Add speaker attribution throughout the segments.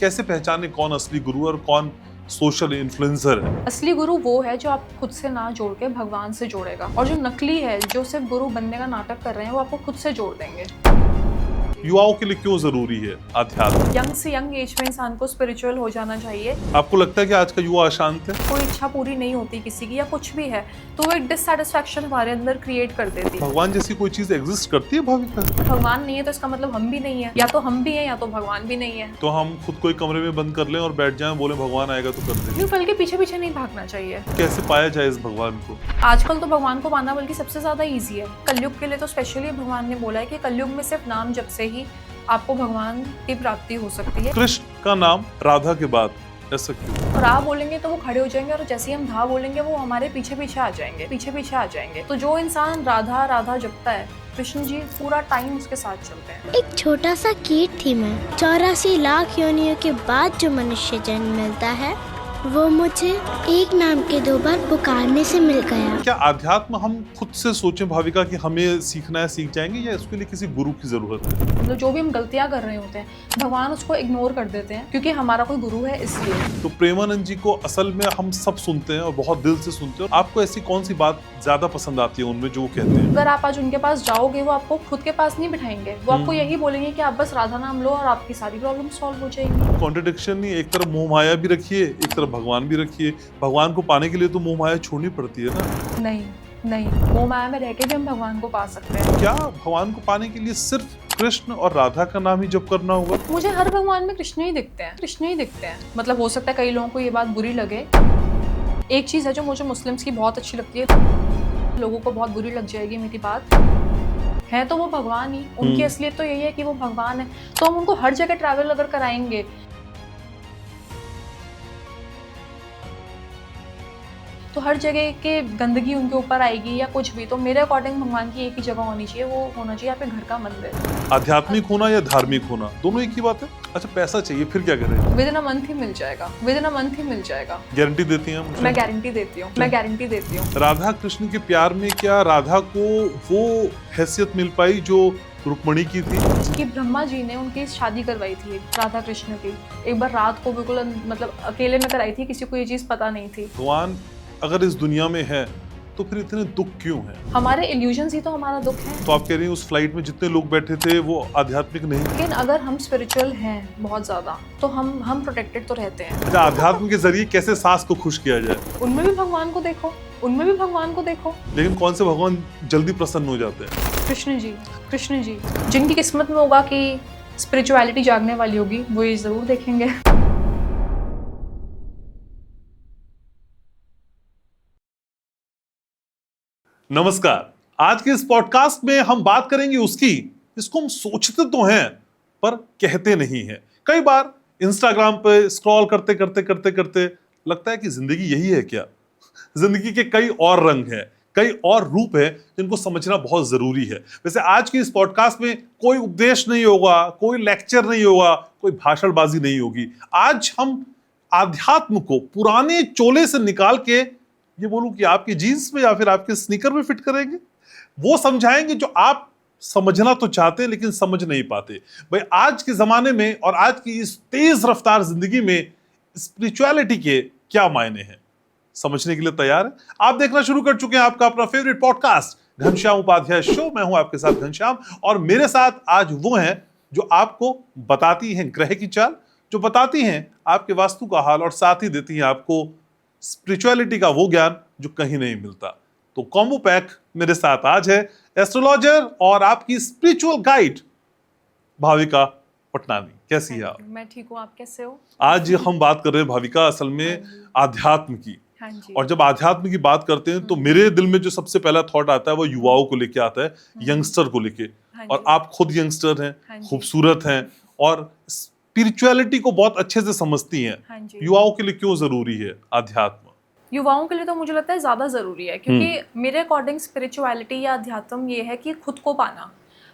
Speaker 1: कैसे पहचाने कौन असली गुरु और कौन सोशल इन्फ्लुएंसर है?
Speaker 2: असली गुरु वो है जो आप खुद से ना जोड़ के भगवान से जोड़ेगा, और जो नकली है जो सिर्फ गुरु बनने का नाटक कर रहे हैं वो आपको खुद से जोड़ देंगे।
Speaker 1: युवाओं के लिए क्यों जरूरी है अध्यात्म?
Speaker 2: यंग से यंग एज में इंसान को स्पिरिचुअल हो जाना चाहिए।
Speaker 1: आपको लगता है कि आज का युवा अशांत है?
Speaker 2: कोई इच्छा पूरी नहीं होती किसी की या कुछ भी है तो वो एक डिससैटिस्फैक्शन हमारे अंदर क्रिएट कर देती है।
Speaker 1: भगवान जैसी कोई चीज एग्जिस्ट करती है भाविका?
Speaker 2: भगवान नहीं है तो इसका मतलब हम भी नहीं है, या तो हम भी हैं या तो भगवान भी नहीं है।
Speaker 1: तो हम खुद को एक कमरे में बंद कर लें और बैठ जाएं, बोले भगवान आएगा तो कर देंगे?
Speaker 2: यूं पल के पीछे पीछे नहीं भागना चाहिए।
Speaker 1: कैसे पाया जाए इस भगवान को?
Speaker 2: आजकल तो भगवान को पाना बल्कि सबसे ज्यादा इजी है। कलयुग के लिए तो स्पेशली भगवान ने बोला है कि कलयुग में सिर्फ नाम जप से ही आपको भगवान की प्राप्ति हो सकती है।
Speaker 1: कृष्ण का नाम राधा के बाद ऐसा क्यों?
Speaker 2: और रा बोलेंगे तो वो खड़े हो जाएंगे, और जैसे ही हम धा बोलेंगे वो हमारे पीछे पीछे आ जाएंगे, पीछे पीछे आ जाएंगे। तो जो इंसान राधा राधा जपता है, कृष्ण जी पूरा टाइम उसके साथ चलते हैं।
Speaker 3: एक छोटा सा कीट थी मैं। 84 लाख योनियों के बाद जो मनुष्य जन्म मिलता है वो मुझे एक नाम के 2 बार पुकारने से मिल गया।
Speaker 1: क्या आध्यात्म हम खुद से सोचें भाविका कि हमें सीखना है, सीख जाएंगे, या इसके लिए किसी गुरु की जरूरत है?
Speaker 2: मतलब जो भी हम गलतियां कर रहे होते हैं भगवान उसको इग्नोर कर देते हैं क्योंकि हमारा कोई गुरु है इसलिए।
Speaker 1: तो प्रेमानंद जी को असल में हम सब सुनते हैं और बहुत दिल से सुनते हैं। आपको ऐसी कौन सी बात ज्यादा पसंद आती है उनमें जो वो कहते हैं?
Speaker 2: अगर आप आज उनके पास जाओगे वो आपको खुद के पास नहीं बिठाएंगे, वो आपको यही बोलेंगे कि आप बस राधा नाम लो और आपकी सारी प्रॉब्लम सॉल्व हो जाएंगी।
Speaker 1: कॉन्ट्रडिक्शन नहीं, एक तरफ मोह माया भी रखिए, एक तरफ भगवान भी रखिए। भगवान को पाने के लिए तो मोह माया छोड़नी पड़ती है ना?
Speaker 2: नहीं नहीं, मोह माया में रह के भी हम भगवान को पा सकते हैं।
Speaker 1: क्या भगवान को पाने के लिए सिर्फ कृष्ण और राधा का नाम ही जप करना होगा?
Speaker 2: मुझे हर भगवान में कृष्ण ही दिखते हैं, कृष्ण ही दिखते हैं। मतलब हो सकता है कई लोगों को ये बात बुरी लगे। एक चीज है जो मुझे मुस्लिम्स की बहुत अच्छी लगती है, लोगों को बहुत बुरी लग जाएगी मेरी बात, है तो वो भगवान ही, उनकी असलियत तो यही है कि वो भगवान है। तो हम उनको हर जगह ट्रैवल अगर कराएंगे तो हर जगह के गंदगी उनके ऊपर आएगी या कुछ भी। तो मेरे अकॉर्डिंग भगवान की एक ही जगह होनी चाहिए, वो होना चाहिए आपके घर का मंदिर।
Speaker 1: आध्यात्मिक होना या धार्मिक होना दोनों एक ही बात है? अच्छा, पैसा चाहिए फिर क्या करें?
Speaker 2: विद इन अ मंथ ही मिल जाएगा, विद इन अ मंथ ही मिल जाएगा।
Speaker 1: गारंटी देती हैं मुझे?
Speaker 2: मैं गारंटी देती हूँ, मैं गारंटी देती हूँ।
Speaker 1: राधा कृष्ण के प्यार में क्या राधा को वो हैसियत मिल पाई जो रुक्मणी की थी?
Speaker 2: कि ब्रह्मा जी ने उनकी शादी करवाई थी राधा कृष्ण की, एक बार रात को बिल्कुल मतलब अकेले में कराई थी, किसी को ये चीज पता नहीं थी।
Speaker 1: भगवान अगर इस दुनिया में है तो फिर इतने दुख क्यों है?
Speaker 2: हमारे इल्यूजन्स ही तो हमारा दुख है।
Speaker 1: तो आप कह रही हैं उस फ्लाइट में जितने लोग बैठे थे वो आध्यात्मिक नहीं?
Speaker 2: लेकिन अगर हम स्पिरिचुअल हैं बहुत ज्यादा तो हम प्रोटेक्टेड तो रहते हैं।
Speaker 1: अच्छा, आध्यात्म के जरिए कैसे सास को खुश किया जाए?
Speaker 2: उनमें भी भगवान को देखो, उनमें भी भगवान को देखो।
Speaker 1: लेकिन कौन से भगवान जल्दी प्रसन्न हो जाते हैं?
Speaker 2: कृष्ण जी, कृष्ण जी। जिनकी किस्मत में होगा कि स्पिरिचुअलिटी जागने वाली होगी वो ये जरूर देखेंगे।
Speaker 1: नमस्कार। आज के इस पॉडकास्ट में हम बात करेंगे उसकी जिसको हम सोचते तो हैं पर कहते नहीं हैं। कई बार इंस्टाग्राम पे स्क्रॉल करते करते करते करते लगता है कि जिंदगी यही है क्या? जिंदगी के कई और रंग हैं, कई और रूप हैं जिनको समझना बहुत जरूरी है। वैसे आज की इस पॉडकास्ट में कोई उपदेश नहीं होगा, कोई लेक्चर नहीं होगा, कोई भाषणबाजी नहीं होगी। आज हम आध्यात्म को पुराने चोले से निकाल के ये बोलूं कि आपकी जीन्स में या फिर आपके स्नीकर में फिट करेंगे, वो समझाएंगे जो आप समझना तो चाहते हैं लेकिन समझ नहीं पाते। भाई आज के जमाने में और आज की इस तेज रफ्तार जिंदगी में स्पिरिचुअलिटी के क्या मायने हैं, समझने के लिए तैयार है? आप देखना शुरू कर चुके हैं आपका अपना favourite podcast Ghanshyam Upadhyay show. मैं हूं आपके साथ घनश्याम, और मेरे साथ आज वो हैं जो आपको बताती हैं ग्रह की चाल, जो बताती हैं आपके वास्तु का हाल, और साथ ही देती हैं आपको स्पिरिचुअलिटी का वो ज्ञान जो कहीं नहीं मिलता। तो कॉम्बो पैक मेरे साथ आज है एस्ट्रोलॉजर और आपकी स्पिरिचुअल गाइड भाविका पटनानी। कैसी है आप?
Speaker 2: मैं ठीक हूँ, आप कैसे हो?
Speaker 1: आज हम बात कर रहे हैं भाविका असल में आध्यात्म की।
Speaker 2: हाँ जी।
Speaker 1: और जब आध्यात्म की बात करते हैं तो मेरे दिल में जो सबसे पहला थॉट आता है वो युवाओं को लेके आता है, यंगस्टर को लेके।
Speaker 2: हाँ
Speaker 1: और
Speaker 2: जी।
Speaker 1: आप खुद यंगस्टर हैं,
Speaker 2: हाँ जी।
Speaker 1: खूबसूरत हैं और स्पिरिचुअलिटी को बहुत अच्छे से समझती हैं।
Speaker 2: हाँ जी।
Speaker 1: युवाओं के लिए क्यों जरूरी है आध्यात्म?
Speaker 2: युवाओं के लिए तो मुझे लगता है ज्यादा जरूरी है, क्योंकि मेरे अकॉर्डिंग स्पिरिचुअलिटी या अध्यात्म ये है कि खुद को पाना।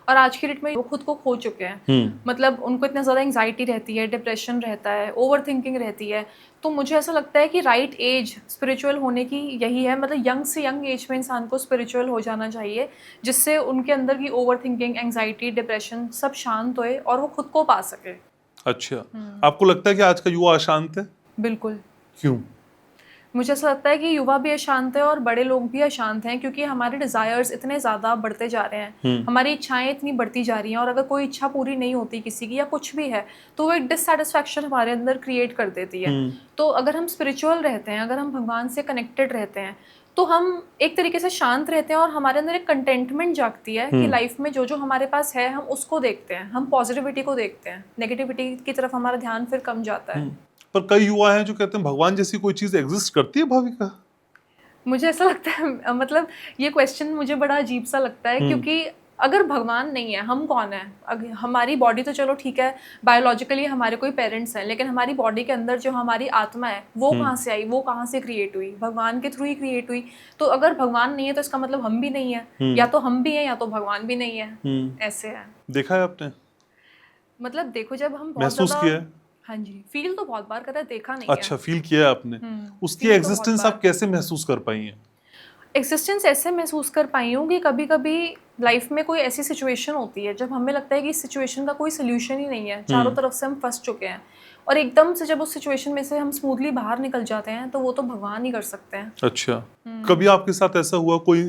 Speaker 2: और आज की डेट में वो खुद को खो चुके हैं। मतलब उनको इतना ज्यादा एंजाइटी रहती है, डिप्रेशन रहता है, ओवर थिंकिंग रहती है। तो मुझे ऐसा लगता है कि राइट एज स्पिरिचुअल होने की यही है। मतलब यंग से यंग एज में इंसान को स्पिरिचुअल हो जाना चाहिए, जिससे उनके अंदर की ओवर थिंकिंग, एंजाइटी, डिप्रेशन सब शांत होए और वो खुद को पा सके।
Speaker 1: अच्छा, आपको लगता है कि आज का युवा अशांत है?
Speaker 2: बिल्कुल।
Speaker 1: क्यों?
Speaker 2: मुझे ऐसा लगता है कि युवा भी अशांत है और बड़े लोग भी अशांत हैं, क्योंकि हमारे डिज़ायर्स इतने ज़्यादा बढ़ते जा रहे हैं, हमारी इच्छाएं इतनी बढ़ती जा रही हैं, और अगर कोई इच्छा पूरी नहीं होती किसी की या कुछ भी है, तो वो एक डिससैटिस्फैक्शन हमारे अंदर क्रिएट कर देती है। तो अगर हम स्पिरिचुअल रहते हैं, अगर हम भगवान से कनेक्टेड रहते हैं, तो हम एक तरीके से शांत रहते हैं और हमारे अंदर एक कंटेंटमेंट जागती है कि लाइफ में जो जो हमारे पास है हम उसको देखते हैं, हम पॉजिटिविटी को देखते हैं, नेगेटिविटी की तरफ हमारा ध्यान फिर कम जाता है।
Speaker 1: पर कई युवा हैं जो कहते हैं भगवान जैसी कोई चीज एग्जिस्ट करती है भाविका?
Speaker 2: मुझे ऐसा लगता है, मतलब ये क्वेश्चन मुझे बड़ा अजीब सा लगता है, क्योंकि अगर भगवान नहीं है, हम कौन है? हमारी बॉडी तो चलो ठीक है, बायोलॉजिकली हमारे कोई पेरेंट्स हैं, लेकिन हमारी बॉडी के अंदर जो हमारी आत्मा है वो कहाँ से आई, वो कहाँ से क्रिएट हुई? भगवान के थ्रू ही क्रिएट हुई। तो अगर भगवान नहीं है तो इसका मतलब हम भी नहीं है, या तो हम भी हैं या तो भगवान भी नहीं है, ऐसे है।
Speaker 1: देखा है आपने?
Speaker 2: मतलब देखो, जब हम बहुत
Speaker 1: महसूस
Speaker 2: ज़्यादा,
Speaker 1: किया है?
Speaker 2: हाँ जी, फील तो बहुत बार करा है, देखा नहीं
Speaker 1: अच्छा,
Speaker 2: है।
Speaker 1: फील किया है आपने? उसकी
Speaker 2: feel तो बहुत
Speaker 1: एग्जिस्टेंस
Speaker 2: बार।
Speaker 1: आप कैसे महसूस कर पाई हैं?
Speaker 2: एक्सिस्टेंस ऐसे महसूस कर पाई हूँ कि कभी कभी लाइफ में कोई ऐसी सिचुएशन होती है जब हमें लगता है कि इस सिचुएशन का कोई सोल्यूशन ही नहीं है, चारों तरफ से हम फंस चुके हैं, और एकदम से जब उस सिचुएशन में से हम स्मूथली बाहर निकल जाते हैं, तो वो तो भगवान ही कर सकते हैं।
Speaker 1: अच्छा, कभी आपके साथ ऐसा हुआ, कोई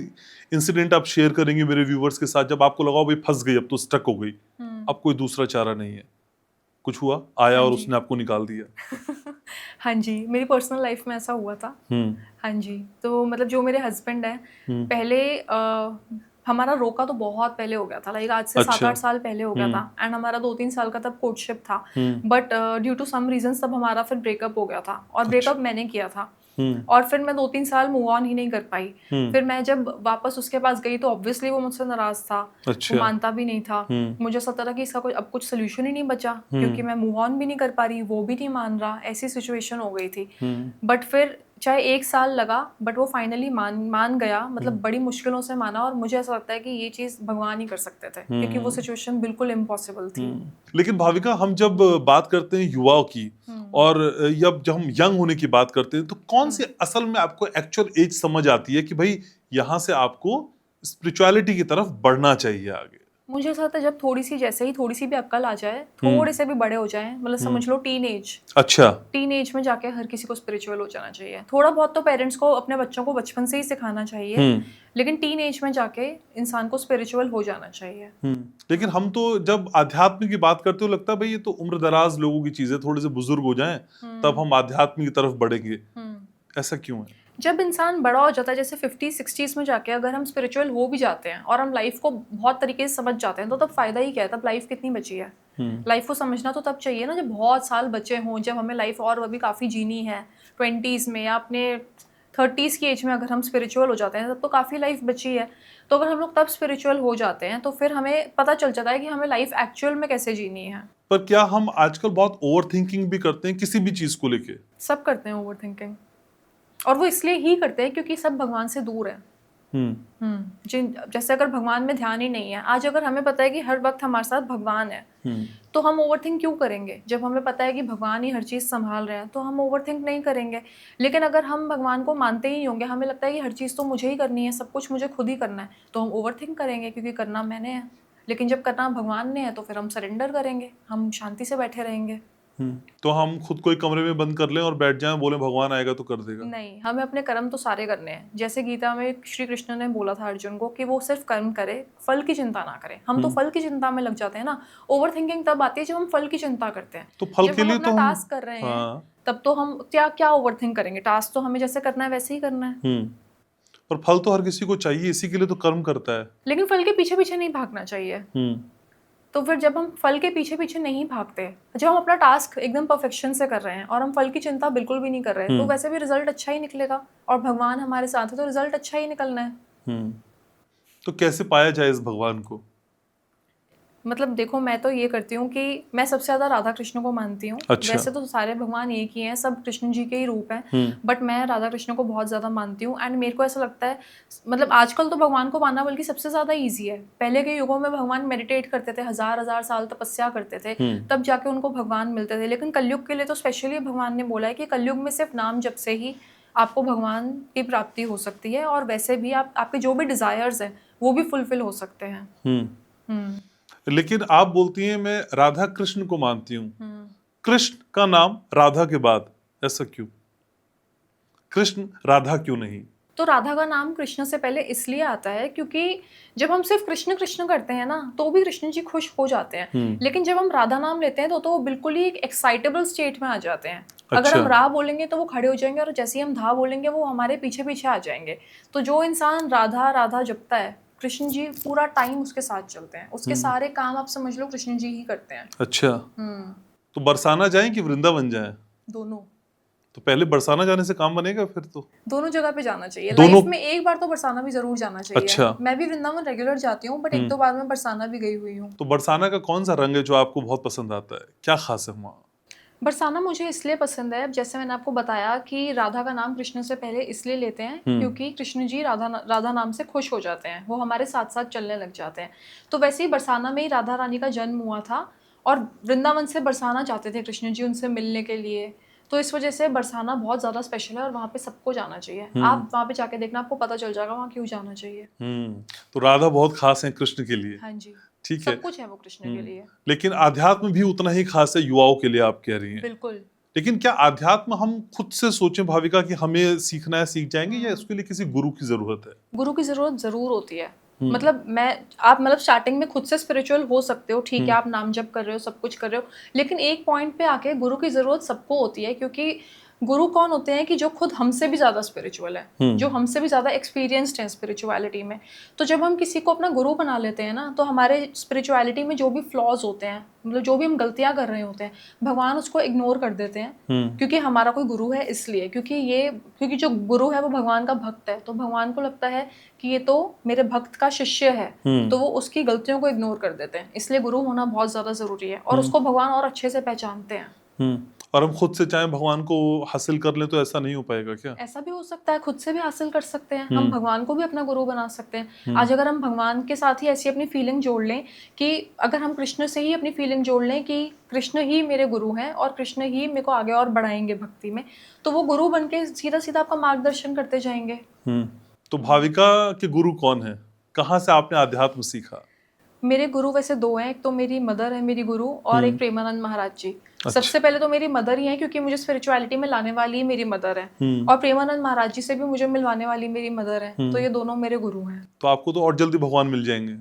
Speaker 1: इंसिडेंट आप शेयर करेंगे मेरे व्यूवर्स के साथ, जब आपको लगा भाई फंस गई, अब तो स्टक हो गई, अब कोई दूसरा चारा नहीं है? कुछ हुआ आया
Speaker 2: हाँ
Speaker 1: और
Speaker 2: जी।
Speaker 1: उसने आपको निकाल दिया?
Speaker 2: हाँ जी, मेरी पर्सनल लाइफ में ऐसा हुआ था। हाँ जी, तो मतलब जो मेरे हस्बैंड हैं, पहले हमारा रोका तो बहुत पहले हो गया था, लाइक आज से 7-8 साल पहले हो गया था, एंड हमारा 2-3 साल का तब कोर्टशिप था, but due to some reasons तब हमारा फिर ब्रेकअप हो गया था, और ब्रेकअप मैंने किया था, और फिर मैं 2-3 साल मूव ऑन ही नहीं कर पाई। फिर मैं जब वापस उसके पास गई तो ऑब्वियसली वो मुझसे नाराज था,
Speaker 1: अच्छा।
Speaker 2: वो मानता भी नहीं था। मुझे ऐसा था कि इसका कोई अब कुछ सोल्यूशन ही नहीं बचा, क्योंकि मैं मूव ऑन भी नहीं कर पा रही, वो भी नहीं मान रहा, ऐसी सिचुएशन हो गई थी। बट फिर चाहे 1 साल लगा, बट वो फाइनली मान गया, मतलब बड़ी मुश्किलों से माना, और मुझे ऐसा लगता है कि ये चीज़ भगवान ही कर सकते थे, क्योंकि वो सिचुएशन बिल्कुल इम्पॉसिबल थी।
Speaker 1: लेकिन भाविका, हम जब बात करते हैं युवाओं की, और जब हम यंग होने की बात करते हैं, तो कौन सी असल में आपको एक्चुअल एज समझ आती है कि भाई यहाँ से आपको स्पिरिचुअलिटी की तरफ बढ़ना चाहिए आगे?
Speaker 2: मुझे ऐसा लगता है जब थोड़ी सी, जैसे ही थोड़ी सी भी अक्ल आ जाए, थोड़े से भी बड़े हो जाए, मतलब समझ लो टीन एज।
Speaker 1: अच्छा।
Speaker 2: टीन एज में जाके हर किसी को स्पिरिचुअल हो जाना चाहिए। थोड़ा बहुत तो पेरेंट्स को अपने बच्चों को बचपन से ही सिखाना चाहिए, लेकिन टीन एज में जाके इंसान को स्पिरिचुअल हो जाना चाहिए।
Speaker 1: लेकिन हम तो जब आध्यात्म की बात करते हो, लगता है भाई ये तो उम्र दराज लोगों की चीज है, थोड़े से बुजुर्ग हो जाएं तब हम आध्यात्म की तरफ बढ़ेंगे। ऐसा क्यों है?
Speaker 2: जब इंसान बड़ा हो जाता है, जैसे 50-60s में जाके अगर हम स्पिरिचुअल हो भी जाते हैं और हम लाइफ को बहुत तरीके से समझ जाते हैं, तो तब फायदा ही क्या है? तब लाइफ कितनी बची है? लाइफ को समझना तो तब चाहिए ना जब बहुत साल बचे हों, जब हमें लाइफ और अभी काफ़ी जीनी है। 20s में या अपने 30s की एज में अगर हम स्पिरिचुअल हो जाते हैं, तब तो काफ़ी लाइफ बची है। तो अगर हम लोग तब स्पिरिचुअल हो जाते हैं, तो फिर हमें पता चल जाता है कि हमें लाइफ एक्चुअल में कैसे जीनी है।
Speaker 1: पर क्या हम आजकल बहुत ओवर थिंकिंग भी करते हैं किसी भी चीज को लेके?
Speaker 2: सब करते हैं ओवर थिंकिंग, और वो इसलिए ही करते हैं क्योंकि सब भगवान से दूर है। जैसे अगर भगवान में ध्यान ही नहीं है, आज अगर हमें पता है कि हर वक्त हमारे साथ भगवान है, तो हम ओवरथिंक क्यों करेंगे? जब हमें पता है कि भगवान ही हर चीज़ संभाल रहे हैं, तो हम ओवरथिंक नहीं करेंगे। लेकिन अगर हम भगवान को मानते ही नहीं होंगे, हमें लगता है कि हर चीज़ तो मुझे ही करनी है, सब कुछ मुझे खुद ही करना है, तो हम ओवरथिंक करेंगे, क्योंकि करना मैंने है। लेकिन जब करना भगवान ने है, तो फिर हम सरेंडर करेंगे, हम शांति से बैठे रहेंगे।
Speaker 1: तो हम खुद को एक कमरे में बंद कर लें और बैठ जाएं, बोले भगवान आएगा तो कर देगा?
Speaker 2: नहीं, हमें अपने कर्म तो सारे करने हैं। जैसे गीता में श्री कृष्ण ने बोला था अर्जुन को कि वो सिर्फ कर्म करे, फल की चिंता ना करे। हम तो फल की चिंता में लग जाते हैं ना। ओवर थिंकिंग तब आती है जब हम फल की चिंता करते हैं।
Speaker 1: तो फल के लिए तो हम
Speaker 2: टास्क कर रहे हैं, तब तो हम क्या ओवर थिंक करेंगे? टास्क तो हमें जैसे करना है वैसे ही करना है।
Speaker 1: पर फल तो हर किसी को चाहिए, इसी के लिए तो कर्म करता है।
Speaker 2: लेकिन फल के पीछे पीछे नहीं भागना चाहिए। तो फिर जब हम फल के पीछे पीछे नहीं भागते, जब हम अपना टास्क एकदम परफेक्शन से कर रहे हैं और हम फल की चिंता बिल्कुल भी नहीं कर रहे हैं, तो वैसे भी रिजल्ट अच्छा ही निकलेगा, और भगवान हमारे साथ है तो रिजल्ट अच्छा ही निकलना है।
Speaker 1: तो कैसे पाया जाए इस भगवान को?
Speaker 2: मतलब देखो, मैं तो ये करती हूँ कि मैं सबसे ज्यादा राधा कृष्ण को मानती हूँ।
Speaker 1: अच्छा।
Speaker 2: वैसे तो सारे भगवान एक ही हैं, सब कृष्ण जी के ही रूप हैं, बट मैं राधा कृष्ण को बहुत ज्यादा मानती हूँ। एंड मेरे को ऐसा लगता है, मतलब आजकल तो भगवान को मानना बल्कि सबसे ज्यादा ईजी है। पहले के युगों में भगवान मेडिटेट करते थे, 1000 साल तपस्या करते थे, तब जाके उनको भगवान मिलते थे। लेकिन कलयुग के लिए तो स्पेशली भगवान ने बोला है कि कलयुग में सिर्फ नाम जप से ही आपको भगवान की प्राप्ति हो सकती है, और वैसे भी आपके जो भी डिजायर्स हैं वो भी फुलफिल हो सकते हैं।
Speaker 1: लेकिन आप बोलती हैं मैं राधा कृष्ण को मानती हूँ, कृष्ण का नाम राधा के बाद, ऐसा क्यों? कृष्ण राधा क्यों नहीं?
Speaker 2: तो राधा का नाम कृष्ण से पहले इसलिए आता है क्योंकि जब हम सिर्फ कृष्ण कृष्ण करते हैं ना तो भी कृष्ण जी खुश हो जाते हैं, लेकिन जब हम राधा नाम लेते हैं तो वो बिल्कुल ही एक एक्साइटेबल स्टेट में आ जाते हैं। अगर हम रा बोलेंगे तो वो खड़े हो जाएंगे और जैसे ही हम धा बोलेंगे वो हमारे पीछे पीछे आ जाएंगे। तो जो इंसान राधा राधा जपता है, कृष्ण जी पूरा टाइम उसके साथ चलते हैं, उसके सारे काम आप समझ लो कृष्ण जी ही करते हैं।
Speaker 1: अच्छा, तो बरसाना जाएं कि वृंदावन जाएं?
Speaker 2: दोनों।
Speaker 1: तो पहले बरसाना जाने से काम बनेगा फिर तो?
Speaker 2: दोनों जगह पे जाना चाहिए।
Speaker 1: दोनों?
Speaker 2: लाइफ में एक बार तो बरसाना भी जरूर जाना चाहिए।
Speaker 1: अच्छा।
Speaker 2: मैं भी वृंदावन रेगुलर जाती हूँ, बट एक दो बार मैं बरसाना भी गई हुई हूँ।
Speaker 1: तो बरसाना का कौन सा रंग है जो आपको बहुत पसंद आता है, क्या खास है वहाँ?
Speaker 2: बरसाना मुझे इसलिए पसंद है, जैसे मैंने आपको बताया कि राधा का नाम कृष्ण से पहले इसलिए लेते हैं क्योंकि कृष्ण जी राधा नाम से खुश हो जाते हैं, वो हमारे साथ साथ चलने लग जाते हैं। तो वैसे ही बरसाना में ही राधा रानी का जन्म हुआ था और वृंदावन से बरसाना जाते थे कृष्ण जी उनसे मिलने के लिए। तो इस वजह से बरसाना बहुत ज़्यादा स्पेशल है और वहाँ पे सबको जाना चाहिए। आप वहाँ पे जाके देखना, आपको पता चल जाएगा वहाँ क्यों जाना चाहिए।
Speaker 1: तो राधा बहुत खास है कृष्ण के लिए?
Speaker 2: हाँ जी,
Speaker 1: ठीक है,
Speaker 2: सब कुछ है वो कृष्ण के लिए।
Speaker 1: लेकिन आध्यात्म भी उतना ही खास है युवाओं के लिए, आप कह रही हैं?
Speaker 2: बिल्कुल।
Speaker 1: लेकिन क्या आध्यात्म हम खुद से सोचें भाविका कि हमें सीखना है, सीख जाएंगे, या इसके लिए किसी गुरु की जरूरत है?
Speaker 2: गुरु की जरूरत जरूर होती है। मतलब आप मतलब स्टार्टिंग में खुद से स्पिरिचुअल हो सकते हो, ठीक है, आप नाम जप कर रहे हो, सब कुछ कर रहे हो, लेकिन एक पॉइंट पे आके गुरु की जरूरत सबको होती है। क्योंकि गुरु कौन होते हैं कि जो खुद हमसे भी ज्यादा स्पिरिचुअल है, जो हमसे भी ज्यादा एक्सपीरियंस्ड है स्पिरिचुअलिटी में। तो जब हम किसी को अपना गुरु बना लेते हैं ना, तो हमारे स्पिरिचुअलिटी में जो भी फ्लॉज होते हैं, मतलब जो भी हम गलतियां कर रहे होते हैं, भगवान उसको इग्नोर कर देते हैं। क्योंकि हमारा कोई गुरु है इसलिए, क्योंकि जो गुरु है वो भगवान का भक्त है, तो भगवान को लगता है कि ये तो मेरे भक्त का शिष्य है, तो वो उसकी गलतियों को इग्नोर कर देते हैं। इसलिए गुरु होना बहुत ज्यादा जरूरी है और उसको भगवान और अच्छे से पहचानते हैं।
Speaker 1: और हम खुद से चाहे भगवान को हासिल कर ले तो ऐसा नहीं हो पाएगा क्या?
Speaker 2: ऐसा भी हो सकता है, खुद से भी हासिल कर सकते हैं, हम भगवान को भी अपना गुरु बना सकते हैं। आज अगर हम भगवान के साथ ही ऐसी अपनी फीलिंग जोड़ लें कि अगर हम कृष्ण से ही अपनी फीलिंग जोड़ लें कि कृष्ण ही मेरे गुरु हैं और कृष्ण ही मेरे को आगे और बढ़ाएंगे भक्ति में, तो वो गुरु बन के सीधा सीधा आपका मार्गदर्शन करते जाएंगे।
Speaker 1: तो भाविका के गुरु कौन है, कहाँ से आपने आध्यात्म सीखा?
Speaker 2: मेरे गुरु वैसे दो हैं, एक तो मेरी मदर है मेरी गुरु, और एक प्रेमानंद महाराज जी। सबसे पहले तो मेरी मदर ही है क्योंकि मुझे स्पिरिचुअलिटी में लाने वाली मेरी मदर है, और प्रेमानंद महाराज जी से भी मुझे मिलवाने वाली मेरी मदर है। तो ये दोनों मेरे गुरु हैं।
Speaker 1: तो आपको तो और जल्दी भगवान मिल जाएंगे,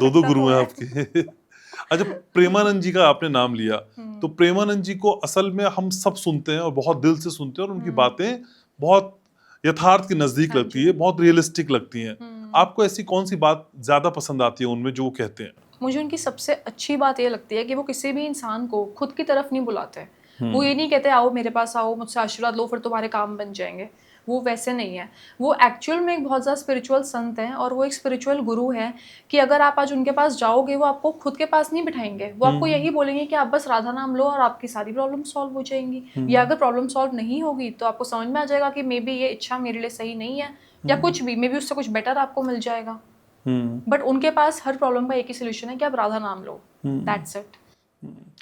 Speaker 1: दो गुरु हैं आपके। अच्छा, प्रेमानंद जी का आपने नाम लिया, तो प्रेमानंद जी को असल में हम सब सुनते हैं और बहुत दिल से सुनते हैं, और उनकी बातें बहुत यथार्थ के नजदीक लगती है, बहुत रियलिस्टिक लगती हैं। आपको ऐसी कौन सी बात ज्यादा पसंद आती है उनमें जो वो कहते हैं?
Speaker 2: मुझे उनकी सबसे अच्छी बात ये लगती है कि वो किसी भी इंसान को खुद की तरफ नहीं बुलाते। वो ये नहीं कहते आओ मेरे पास आओ, मुझसे आशीर्वाद लो, फिर तुम्हारे काम बन जाएंगे। वो वैसे नहीं है। वो एक्चुअल में एक बहुत ज़्यादा स्पिरिचुअल संत हैं, और वो एक स्पिरिचुअल गुरु है कि अगर आप आज उनके पास जाओगे, वो आपको खुद के पास नहीं बिठाएंगे। वो आपको यही बोलेंगे कि आप बस राधा नाम लो और आपकी सारी प्रॉब्लम सॉल्व हो जाएंगी। या अगर प्रॉब्लम सॉल्व नहीं होगी तो आपको समझ में आ जाएगा कि मे बी ये इच्छा मेरे लिए सही नहीं है, या कुछ भी, मे बी उससे कुछ बेटर आपको मिल जाएगा। बट उनके पास हर प्रॉब्लम का एक ही सोल्यूशन है कि आप राधा नाम लो, दैट्स इट।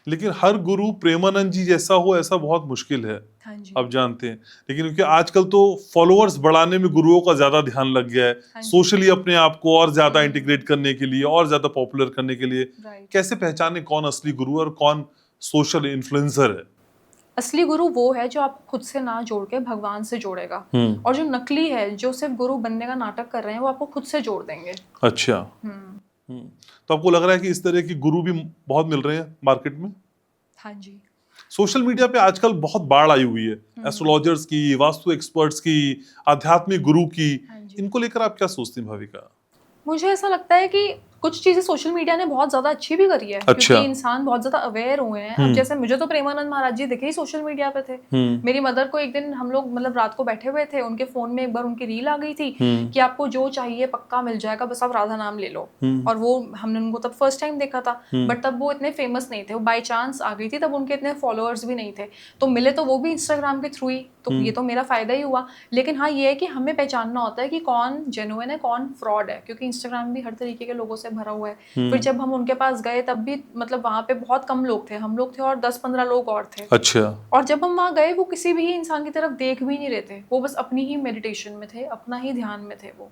Speaker 1: लेकिन हर गुरु प्रेमानंद जी जैसा हो ऐसा बहुत मुश्किल है,
Speaker 2: हाँ जी।
Speaker 1: आप जानते हैं। लेकिन क्योंकि आजकल तो फॉलोअर्स बढ़ाने में गुरुओं का ज्यादा ध्यान लग गया है, सोशली अपने आप को और ज्यादा इंटीग्रेट करने के लिए, और ज्यादा पॉपुलर करने के लिए। कैसे पहचाने कौन असली गुरु और कौन सोशल इन्फ्लुएंसर है?
Speaker 2: असली गुरु वो है जो आप खुद से ना जोड़ के भगवान से जोड़ेगा, और जो नकली है, जो सिर्फ गुरु बनने का नाटक कर रहे हैं, वो आपको खुद से जोड़ देंगे।
Speaker 1: अच्छा। तो आपको लग रहा है कि इस तरह के गुरु भी बहुत मिल रहे हैं मार्केट में?
Speaker 2: हाँ जी।
Speaker 1: सोशल मीडिया पे आजकल बहुत बाढ़ आई हुई है, एस्ट्रोलॉजर्स की, वास्तु एक्सपर्ट्स की, आध्यात्मिक गुरु की। इनको लेकर आप क्या सोचती हैं भाविका?
Speaker 2: मुझे ऐसा लगता है कि कुछ चीजें सोशल मीडिया ने बहुत ज्यादा अच्छी भी करी है।
Speaker 1: अच्छा।
Speaker 2: क्योंकि इंसान बहुत ज्यादा अवेयर हुए हैं। अब जैसे मुझे तो प्रेमानंद महाराज जी दिखे ही सोशल मीडिया पे थे। मेरी मदर को एक दिन हम लोग मतलब रात को बैठे हुए थे, उनके फोन में एक बार उनकी रील आ गई थी कि आपको जो चाहिए पक्का मिल जाएगा, बस आप राधा नाम ले लो। और वो हमने उनको तब फर्स्ट टाइम देखा था, बट तब वो इतने फेमस नहीं थे, वो बाय चांस आ गई थी, तब उनके इतने फॉलोअर्स भी नहीं थे। तो मिले तो वो भी इंस्टाग्राम के थ्रू ही, तो ये तो मेरा फायदा ही हुआ। लेकिन हाँ, ये है कि हमें पहचानना होता है कि कौन जेन्युइन है, कौन फ्रॉड है, क्योंकि इंस्टाग्राम भी हर तरीके के लोगों से भरा हुआ है। फिर जब हम उनके पास गए तब भी मतलब वहाँ पे बहुत कम लोग थे, हम लोग थे और 10-15 लोग और थे।
Speaker 1: अच्छा।
Speaker 2: और जब हम वहाँ गए, वो किसी भी इंसान की तरफ देख भी नहीं रहे थे, वो बस अपनी ही मेडिटेशन में थे, अपना ही ध्यान में थे वो।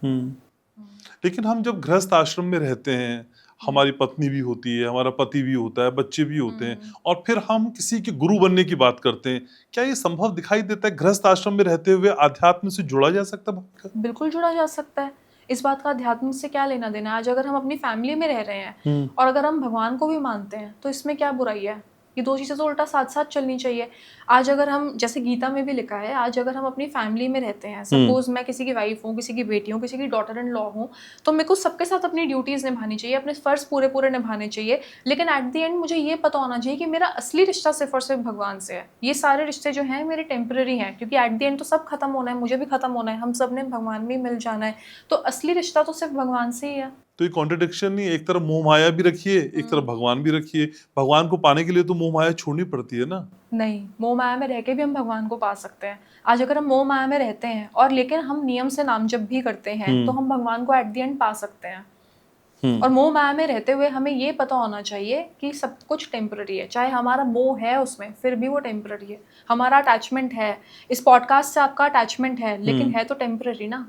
Speaker 1: लेकिन हम जब गृहस्थ आश्रम में रहते हैं, हमारी पत्नी भी होती है, हमारा पति भी होता है, बच्चे भी होते हैं, और फिर हम किसी के गुरु बनने की बात करते हैं। क्या ये संभव दिखाई देता है गृहस्थ आश्रम में रहते हुए अध्यात्म से जुड़ा जा सकता है भक्त का?
Speaker 2: बिल्कुल जुड़ा जा सकता है। इस बात का अध्यात्म से क्या लेना देना है? आज अगर हम अपनी फैमिली में रह रहे हैं और अगर हम भगवान को भी मानते हैं तो इसमें क्या बुराई है? ये दो चीज़ें तो उल्टा साथ साथ चलनी चाहिए। आज अगर हम, जैसे गीता में भी लिखा है, आज अगर हम अपनी फैमिली में रहते हैं, सपोज मैं किसी की वाइफ हूँ, किसी की बेटी हूँ, किसी की डॉटर इन लॉ हूँ, तो मेरे को सबके साथ अपनी ड्यूटीज़ निभानी चाहिए, अपने फ़र्ज़ पूरे पूरे निभाने चाहिए। लेकिन एट द एंड मुझे ये पता होना चाहिए कि मेरा असली रिश्ता सिर्फ और सिर्फ भगवान से है। ये सारे रिश्ते जो हैं मेरे टेम्पररी हैं, क्योंकि एट द एंड तो सब खत्म होना है, मुझे भी खत्म होना है, हम सब ने भगवान में मिल जाना है। तो असली रिश्ता तो सिर्फ भगवान से ही है।
Speaker 1: तो ये कॉन्ट्रडिक्शन नहीं, एक तरफ मोह माया भी रखिए, एक तरफ भगवान भी रखिए। भगवान को पाने के लिए तो मोह माया छोड़नी पड़ती है ना?
Speaker 2: नहीं, मोह माया में रह के भी हम भगवान को पा सकते हैं। आज अगर हम मोह माया में रहते हैं और लेकिन हम नियम से नाम जप भी करते हैं तो हम भगवान को एट द एंड पा सकते हैं। और मोह माया में रहते हुए हमें ये पता होना चाहिए कि सब कुछ टेम्पररी है। चाहे हमारा मोह है उसमें, फिर भी वो टेम्पररी है। हमारा अटैचमेंट है, इस पॉडकास्ट से आपका अटैचमेंट है, लेकिन है तो टेम्पररी ना,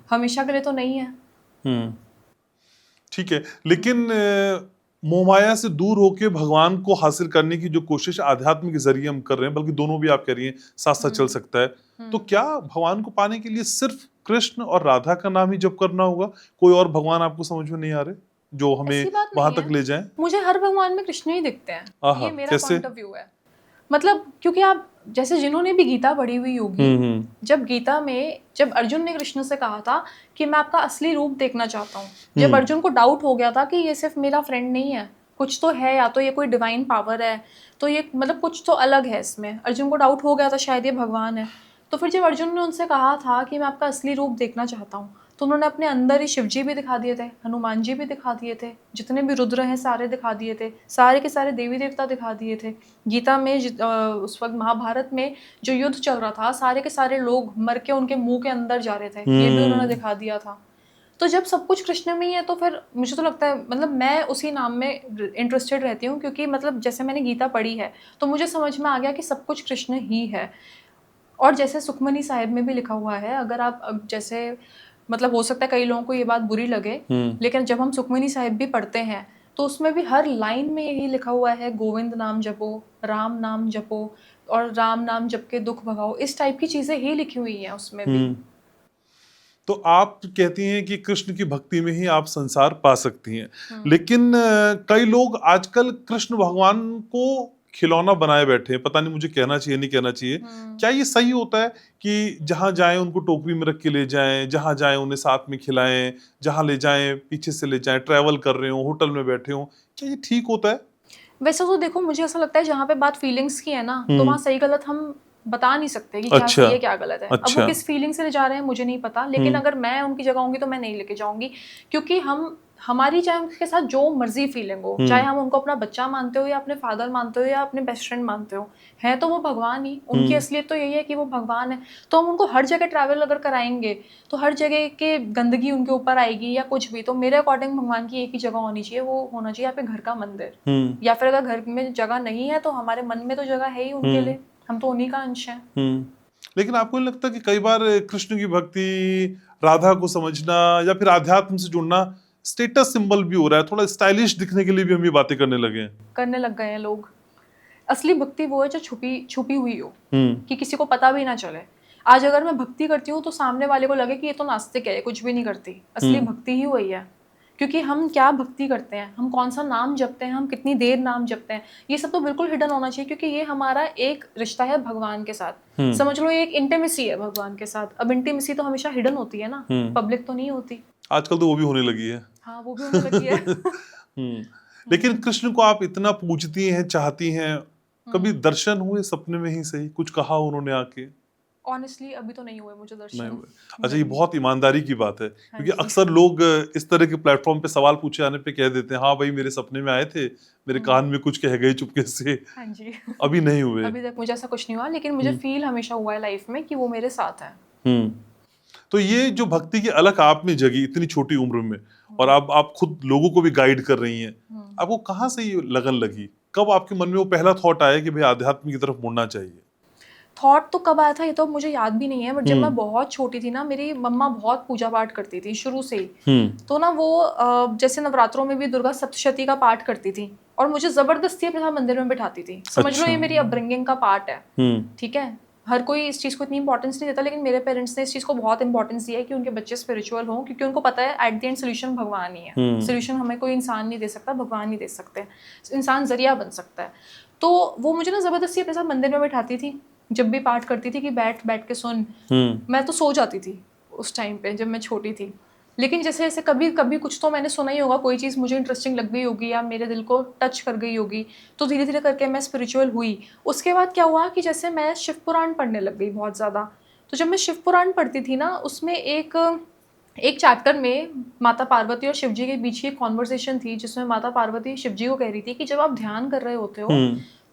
Speaker 2: हमेशा के लिए तो नहीं है।
Speaker 1: ठीक है, लेकिन मोह माया से दूर होके भगवान को हासिल करने की जो कोशिश आध्यात्म के जरिए हम कर रहे हैं, बल्कि दोनों भी आप कह रही हैं साथ साथ चल सकता है, तो क्या भगवान को पाने के लिए सिर्फ कृष्ण और राधा का नाम ही जप करना होगा? कोई और भगवान आपको समझ में नहीं आ रहे जो हमें वहां तक ले जाएं?
Speaker 2: मुझे हर भगवान में कृष्ण ही दिखते हैं, ये मेरा पॉइंट ऑफ व्यू है। मतलब क्योंकि आप जैसे जिन्होंने भी गीता पढ़ी हुई होगी, जब गीता में जब अर्जुन ने कृष्ण से कहा था कि मैं आपका असली रूप देखना चाहता हूँ, जब अर्जुन को डाउट हो गया था कि ये सिर्फ मेरा फ्रेंड नहीं है, कुछ तो है, या तो ये कोई डिवाइन पावर है, तो ये मतलब कुछ तो अलग है इसमें, अर्जुन को डाउट हो गया था शायद ये भगवान है। तो फिर जब अर्जुन ने उनसे कहा था कि मैं आपका असली रूप देखना चाहता हूँ, तो उन्होंने अपने अंदर ही शिव जी भी दिखा दिए थे, हनुमान जी भी दिखा दिए थे, जितने भी रुद्र हैं सारे दिखा दिए थे, सारे के सारे देवी देवता दिखा दिए थे। गीता में उस वक्त महाभारत में जो युद्ध चल रहा था, सारे के सारे लोग मर के उनके मुंह के अंदर जा रहे थे, ये भी उन्होंने दिखा दिया था। तो जब सब कुछ कृष्ण में ही है तो फिर मुझे तो लगता है, मतलब मैं उसी नाम में इंटरेस्टेड रहती हूँ, क्योंकि मतलब जैसे मैंने गीता पढ़ी है तो मुझे समझ में आ गया कि सब कुछ कृष्ण ही है। और जैसे सुखमनी साहिब में भी लिखा हुआ है, अगर आप जैसे मतलब हो सकता है कई लोगों को ये बात बुरी लगे, लेकिन जब हम सुखमनी साहिब भी पढ़ते हैं तो उसमें भी हर लाइन में यही लिखा हुआ है, गोविंद नाम जपो, राम नाम जपो, और राम नाम जप के दुख भगाओ, इस टाइप की चीजें ही लिखी हुई हैं उसमें भी।
Speaker 1: तो आप कहती हैं कि कृष्ण की भक्ति में ही आप संसार पा सकती हैं, लेकिन कई लोग आजकल कृष्ण भगवान को खिलौना बनाए बैठे हैं, पता नहीं मुझे कहना चाहिए नहीं कहना चाहिए। क्या ये सही होता है कि जहां जाएं उनको टोकरी में रख के ले जाएं, जहां जाएं उन्हें साथ में खिलाएं, जहां ले जाएं पीछे से ले जाएं, ट्रैवल कर रहे हो, होटल में बैठे हो, क्या ये ठीक होता है?
Speaker 2: वैसे तो देखो, मुझे ऐसा लगता है जहाँ पे बात फीलिंग्स की है ना, तो वहाँ सही गलत हम बता नहीं सकते कि क्या सही है क्या गलत है। अब वो किस फीलिंग से ले जा रहे हैं मुझे नहीं पता, लेकिन अगर मैं उनकी जगह होंगी तो मैं नहीं लेके जाऊंगी, क्योंकि हमारी चाहे उनके साथ जो मर्जी फीलिंग हो, चाहे हम उनको अपना बच्चा मानते हो या अपने फादर मानते हो या अपने बेस्ट फ्रेंड मानते हो, है तो वो भगवान ही, उनकी असलियत तो यही है कि वो भगवान है। तो हम उनको हर जगह ट्रैवल अगर कराएंगे तो हर जगह के गंदगी उनके ऊपर आएगी या कुछ भी। तो मेरे अकॉर्डिंग भगवान की एक ही जगह होनी चाहिए, वो होना चाहिए आपके घर का मंदिर, या फिर अगर घर में जगह नहीं है तो हमारे मन में तो जगह है ही उनके लिए, हम तो उन्हीं का अंश हैं।
Speaker 1: लेकिन आपको नहीं लगता कि कई बार कृष्ण की भक्ति, राधा को समझना या फिर आध्यात्म से जुड़ना स्टेटस सिंबल भी हो रहा है, थोड़ा स्टाइलिश दिखने के लिए भी हम ये बातें करने लग गए हैं
Speaker 2: लोग। असली भक्ति वो है जो छुपी हुई हो, कि किसी को पता भी ना चले। आज अगर मैं भक्ति करती हूँ तो सामने वाले को लगे कि ये तो नास्तिक है, कुछ भी नहीं करती। असली भक्ति ही वही है, क्योंकि हम क्या भक्ति करते हैं, हम कौन सा नाम जपते हैं, हम कितनी देर नाम जपते हैं, ये सब तो बिल्कुल हिडन होना चाहिए, क्योंकि ये हमारा एक रिश्ता है भगवान के साथ। समझ लो ये एक इंटीमेसी है भगवान के साथ। अब इंटीमेसी तो हमेशा हिडन होती है ना, पब्लिक तो नहीं होती।
Speaker 1: आजकल तो वो भी होने लगी है।
Speaker 2: हाँ, वो भी होने लगी है।
Speaker 1: लेकिन कृष्ण को आप इतना पूजती हैं, चाहती हैं, कभी दर्शन हुए सपने में ही सही, कुछ कहा उन्होंने आके?
Speaker 2: ऑनेस्टली अभी तो नहीं हुए मुझे दर्शन।
Speaker 1: नहीं हुए। अच्छा, ये बहुत ईमानदारी की बात है, क्योंकि अक्सर लोग इस तरह के प्लेटफॉर्म पे सवाल पूछे आने पे कह देते हैं, हाँ भाई मेरे सपने में आए थे, मेरे कान में कुछ कह गए चुपके से।
Speaker 2: हाँ जी।
Speaker 1: अभी नहीं हुए।
Speaker 2: अभी तक मुझे ऐसा कुछ नहीं हुआ, लेकिन मुझे फील हमेशा हुआ है लाइफ में कि वो मेरे साथ है।
Speaker 1: तो ये जो भक्ति की अलग आप में जगी इतनी छोटी उम्र में, और आप खुद लोगों को भी गाइड कर रही हैं, आपको कहाँ से ये लगन लगी? कब आपके मन में वो पहला थॉट आया कि भाई आध्यात्म की तरफ मुड़ना चाहिए?
Speaker 2: थॉट तो कब आया था ये तो मुझे याद भी नहीं है, बट जब मैं बहुत छोटी थी ना, मेरी मम्मा बहुत पूजा पाठ करती थी शुरू से ही। तो ना वो जैसे नवरात्रों में भी दुर्गा सप्तशती का पाठ करती थी और मुझे जबरदस्ती अपने साथ मंदिर में बिठाती थी। समझ लो ये मेरी अपब्रिंगिंग का पार्ट है, ठीक है। हर कोई इस चीज़ को इतनी इंपॉर्टेंस नहीं देता, लेकिन मेरे पेरेंट्स ने इस चीज़ को बहुत इंपॉर्टेंस दिया है कि उनके बच्चे स्पिरिचुअल हों, क्योंकि उनको पता है एट द एंड सोल्यूशन भगवान ही है। सोल्यूशन हमें कोई इंसान नहीं दे सकता, भगवान ही दे सकते हैं। इंसान जरिया बन सकता है। तो वो मुझे ना ज़बरदस्ती अपने साथ मंदिर में बैठाती थी, जब भी पाठ करती थी कि बैठ बैठ के सुन। मैं तो सो जाती थी उस टाइम पे जब मैं छोटी थी। लेकिन जैसे जैसे कभी कभी कुछ तो मैंने सुना ही होगा, कोई चीज़ मुझे इंटरेस्टिंग लग गई होगी या मेरे दिल को टच कर गई होगी, तो धीरे धीरे करके मैं स्पिरिचुअल हुई। उसके बाद क्या हुआ कि जैसे मैं शिव पुराण पढ़ने लग गई बहुत ज़्यादा। तो जब मैं शिव पुराण पढ़ती थी ना, उसमें एक चैप्टर में माता पार्वती और शिव जी के बीच की एक कॉन्वर्सेशन थी, जिसमें माता पार्वती शिव जी को कह रही थी कि जब आप ध्यान कर रहे होते हो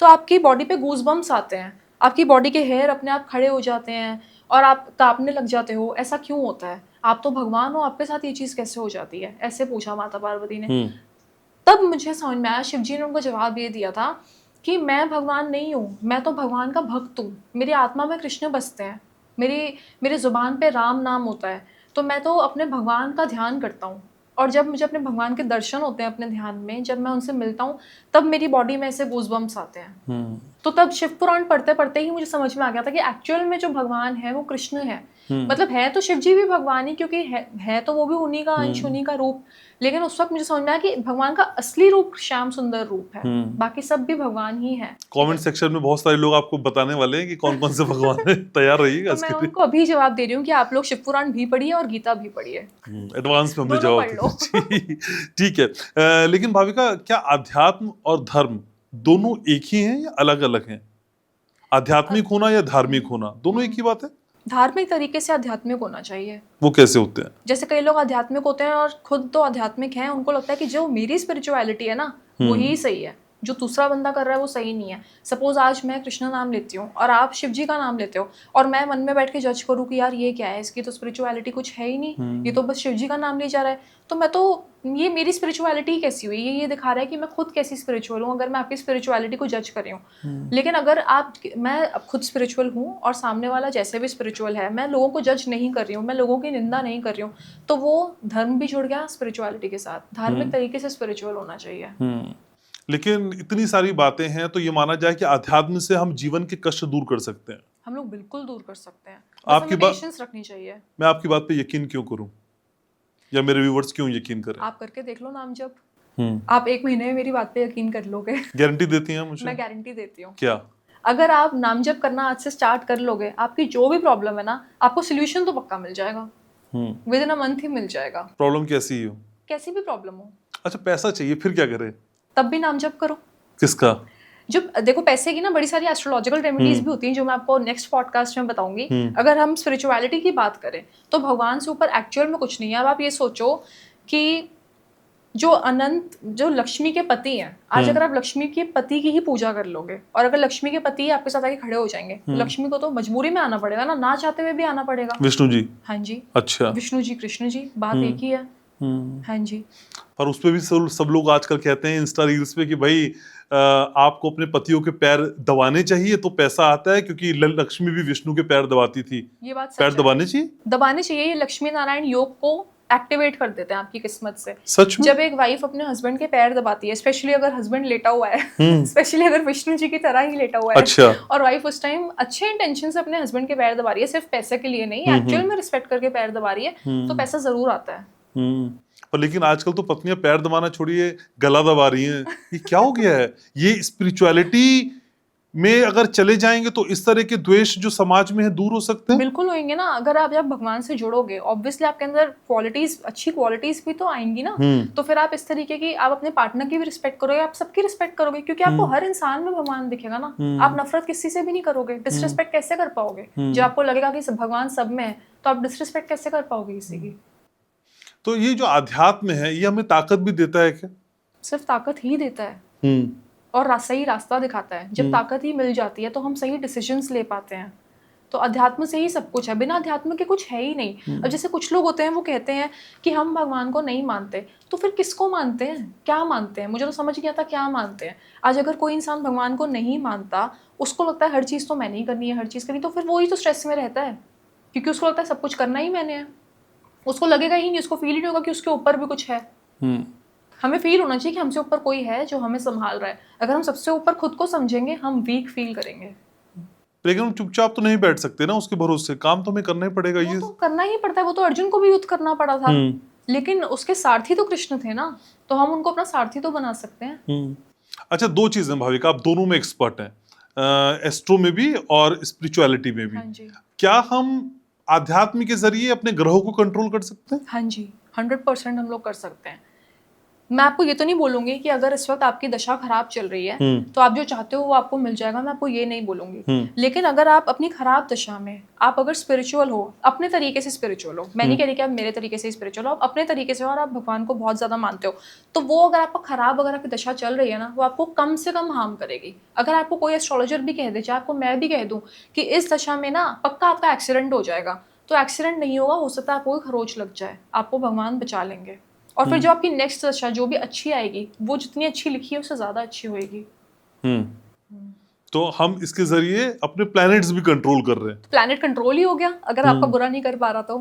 Speaker 2: तो आपकी बॉडी पे गूज़बम्प्स आते हैं, आपकी बॉडी के हेयर अपने आप खड़े हो जाते हैं और आप कांपने लग जाते हो। ऐसा क्यों होता है? आप तो भगवान हो, आपके साथ ये चीज़ कैसे हो जाती है? ऐसे पूछा माता पार्वती ने। तब मुझे समझ में आया, शिव जी ने उनको जवाब ये दिया था कि मैं भगवान नहीं हूँ, मैं तो भगवान का भक्त हूँ। मेरी आत्मा में कृष्ण बसते हैं, मेरी ज़ुबान पे राम नाम होता है, तो मैं तो अपने भगवान का ध्यान करता हूँ। और जब मुझे अपने भगवान के दर्शन होते हैं अपने ध्यान में, जब मैं उनसे मिलता हूँ, तब मेरी बॉडी में ऐसे गूज़बम्प्स आते हैं। तो तब शिव पुराण पढ़ते पढ़ते ही मुझे समझ में आ गया था कि एक्चुअल में जो भगवान है वो कृष्ण है। मतलब है तो शिव जी भी भगवान ही, क्योंकि है तो वो भी उन्हीं का अंश, उन्हीं का रूप। लेकिन उस वक्त मुझे समझ में आया कि भगवान का असली रूप श्याम सुंदर रूप है, बाकी सब भी भगवान ही है।
Speaker 1: कमेंट सेक्शन में बहुत सारे लोग आपको बताने वाले हैं कि कौन कौन से भगवान है, तैयार रहिएगा।
Speaker 2: तो मैं उनको अभी जवाब दे रही हूँ कि आप लोग शिव पुराण भी पढ़िए और गीता भी पढ़िए।
Speaker 1: एडवांस में हमने
Speaker 2: दोनों
Speaker 1: जवाब
Speaker 2: पढ़ लो।
Speaker 1: ठीक है। लेकिन भाविका, क्या अध्यात्म और धर्म दोनों एक ही हैं या अलग अलग हैं? आध्यात्मिक होना या धार्मिक होना, दोनों एक ही बात है?
Speaker 2: धार्मिक तरीके से आध्यात्मिक होना चाहिए।
Speaker 1: वो कैसे होते हैं?
Speaker 2: जैसे कई लोग आध्यात्मिक होते हैं और खुद तो आध्यात्मिक हैं, उनको लगता है कि जो मेरी स्पिरिचुअलिटी है ना वही सही है, जो दूसरा बंदा कर रहा है वो सही नहीं है। सपोज आज मैं कृष्ण नाम लेती हूँ और आप शिव जी का नाम लेते हो, और मैं मन में बैठ के जज करूँ कि यार ये क्या है, इसकी तो स्पिरिचुअलिटी कुछ है ही नहीं, ये तो बस शिव जी का नाम ले जा रहा है, तो मैं तो ये मेरी स्पिरिचुअलिटी कैसी हुई? ये दिखा रहा है कि मैं खुद कैसी स्पिरिचुअल हूँ अगर मैं आपकी स्पिरिचुअलिटी को जज कर रही हूँ। लेकिन अगर मैं अब खुद स्पिरिचुअल हूँ और सामने वाला जैसे भी स्पिरिचुअल है, मैं लोगों को जज नहीं कर रही हूँ, मैं लोगों की निंदा नहीं कर रही हूँ, तो वो धर्म भी जुड़ गया स्पिरिचुअलिटी के साथ। धार्मिक तरीके से स्पिरिचुअल होना चाहिए।
Speaker 1: लेकिन इतनी सारी बातें हैं, तो ये माना जाए कि अध्यात्म से हम जीवन के कष्ट दूर कर सकते हैं?
Speaker 2: हम लोग बिल्कुल दूर कर सकते हैं,
Speaker 1: आपकी बात
Speaker 2: पेशेंस रखनी चाहिए।
Speaker 1: मैं आपकी बात पे यकीन क्यों करूं, या मेरे व्यूअर्स क्यों यकीन करें?
Speaker 2: आप करके देख लो नाम जप, आप 1 महीने में मेरी बात पे यकीन कर लोगे।
Speaker 1: गारंटी देती हैं मुझे?
Speaker 2: मैं गारंटी देती हूँ।
Speaker 1: क्या?
Speaker 2: अगर आप नाम जप करना आज से स्टार्ट कर लोगे, आपकी जो भी प्रॉब्लम है ना, आपको सोल्यूशन तो पक्का मिल जाएगा, विद इन अ मंथ ही मिल जाएगा।
Speaker 1: प्रॉब्लम कैसी हो?
Speaker 2: कैसी भी प्रॉब्लम हो।
Speaker 1: अच्छा, पैसा चाहिए, फिर क्या करें?
Speaker 2: तब भी नाम जप करो।
Speaker 1: किसका?
Speaker 2: जो देखो, पैसे की ना बड़ी सारी एस्ट्रोलॉजिकल रेमेडीज भी होती हैं, जो मैं आपको नेक्स्ट पॉडकास्ट में बताऊंगी। अगर हम स्पिरिचुअलिटी की बात करें तो भगवान से ऊपर एक्चुअल में कुछ नहीं है। अब आप ये सोचो कि जो लक्ष्मी के पति हैं, आज अगर आप लक्ष्मी के पति की ही पूजा कर लोगे, और अगर लक्ष्मी के पति आपके साथ आके खड़े हो जाएंगे, तो लक्ष्मी को तो मजबूरी में आना पड़ेगा ना चाहते हुए भी आना पड़ेगा।
Speaker 1: विष्णु जी?
Speaker 2: हाँ जी।
Speaker 1: अच्छा,
Speaker 2: विष्णु जी, कृष्ण जी, बात एक ही है। हाँ जी।
Speaker 1: पर उस पे भी सब लोग आजकल कहते हैं इंस्टा रील्स पे कि भाई आपको अपने पतियों के पैर दबाने चाहिए तो पैसा आता है, क्योंकि लक्ष्मी भी विष्णु के पैर दबाती थी।
Speaker 2: ये बात सच
Speaker 1: पैर
Speaker 2: है।
Speaker 1: दबाने चाहिए?
Speaker 2: दबाने चाहिए। ये लक्ष्मी नारायण योग को एक्टिवेट कर देते हैं आपकी किस्मत से।
Speaker 1: सच में?
Speaker 2: जब एक वाइफ अपने हस्बैंड के पैर दबाती है, स्पेशली अगर हस्बैंड लेटा हुआ है, स्पेशली अगर विष्णु जी की तरह ही लेटा हुआ है,
Speaker 1: अच्छा,
Speaker 2: और वाइफ उस टाइम अच्छे इंटेंशन से अपने हस्बैंड के पैर दबा रही है, सिर्फ पैसे के लिए नहीं, एक्चुअल में रिस्पेक्ट करके पैर दबा रही है, तो पैसा जरूर आता है।
Speaker 1: पर लेकिन आजकल तो पत्नियां पैर दबाना छोड़िए, गला दबा रही हैं। ये क्या हो गया है? ये स्पिरिचुअलिटी में अगर चले जाएंगे तो इस तरह के द्वेष जो समाज में है दूर हो सकते हैं?
Speaker 2: बिल्कुल होंगे ना। अगर आप जब भगवान से जुड़ोगे, ऑब्वियसली आपके अंदर क्वालिटीज, अच्छी क्वालिटीज भी तो आएंगी ना। तो फिर आप इस तरीके की, आप अपने पार्टनर की भी रिस्पेक्ट करोगे, आप सबकी रिस्पेक्ट करोगे, क्योंकि आपको हर इंसान में भगवान दिखेगा ना। आप नफरत किसी से भी नहीं करोगे, डिसरिस्पेक्ट कैसे कर पाओगे? जब आपको लगेगा कि भगवान सब में है, तो आप डिसरिस्पेक्ट कैसे कर पाओगे किसी की?
Speaker 1: तो ये जो अध्यात्म है, ये हमें ताकत भी देता है क्या?
Speaker 2: सिर्फ ताकत ही देता है और सही रास्ता दिखाता है। जब ताकत ही मिल जाती है तो हम सही डिसीजंस ले पाते हैं। तो अध्यात्म से ही सब कुछ है, बिना अध्यात्म के कुछ है ही नहीं। अब जैसे कुछ लोग होते हैं वो कहते हैं कि हम भगवान को नहीं मानते, तो फिर किसको मानते हैं, क्या मानते हैं? मुझे तो समझ नहीं आता क्या मानते हैं। आज अगर कोई इंसान भगवान को नहीं मानता, उसको लगता है हर चीज़ तो मैंने ही करनी है, हर चीज़ करनी, तो फिर वही तो स्ट्रेस में रहता है, क्योंकि उसको लगता है सब कुछ करना ही मैंने है। उसको लगेगा ही नहीं, उसको फील ही नहीं होगा कि उसके ऊपर भी कुछ है। हमें फील होना चाहिए कि हमसे ऊपर कोई है जो हमें संभाल रहा है। अगर हम सबसे ऊपर खुद को समझेंगे, हम वीक फील करेंगे।
Speaker 1: लेकिन हम चुपचाप तो नहीं बैठ सकते ना उसके भरोसे, काम तो हमें करना ही पड़ेगा।
Speaker 2: वो
Speaker 1: ये
Speaker 2: तो करना ही पड़ता है, वो तो अर्जुन को भी युद्ध करना पड़ा था, लेकिन उसके सारथी तो कृष्ण थे ना, तो हम उनको अपना सारथी तो बना सकते हैं।
Speaker 1: अच्छा, दो चीजें भाविका, आप दोनों में एक्सपर्ट हैं, एस्ट्रो में भी और स्पिरिचुअलिटी में भी।
Speaker 2: हाँ जी,
Speaker 1: क्या हम आध्यात्म के जरिए अपने ग्रहों को कंट्रोल कर सकते हैं?
Speaker 2: हाँ जी, 100% हम लोग कर सकते हैं। मैं आपको ये तो नहीं बोलूंगी कि अगर इस वक्त आपकी दशा खराब चल रही है तो आप जो चाहते हो वो आपको मिल जाएगा, मैं आपको ये नहीं बोलूंगी। लेकिन अगर आप अपनी खराब दशा में, आप अगर स्पिरिचुअल हो, अपने तरीके से स्पिरिचुअल हो, मैं नहीं कह रही कि आप मेरे तरीके से स्पिरिचुअल हो, आप अपने तरीके से हो और आप भगवान को बहुत ज्यादा मानते हो, तो वो अगर आपका खराब, अगर आपकी दशा चल रही है ना, वो आपको कम से कम हार्म करेगी। अगर आपको कोई एस्ट्रोलॉजर भी कह दे, चाहे आपको मैं भी कह दूं कि इस दशा में ना पक्का आपका एक्सीडेंट हो जाएगा, तो एक्सीडेंट नहीं होगा, हो सकता है आपको खरोच लग जाए, आपको भगवान बचा लेंगे। और फिर जो आपकी नेक्स्ट दशा जो भी अच्छी आएगी, वो जितनी अच्छी लिखी है उससे ज्यादा अच्छी होएगी।
Speaker 1: तो हम इसके जरिए अपने प्लैनेट्स भी कंट्रोल कर रहे हैं।
Speaker 2: प्लैनेट कंट्रोल ही हो गया अगर आपका बुरा नहीं कर पा रहा तो।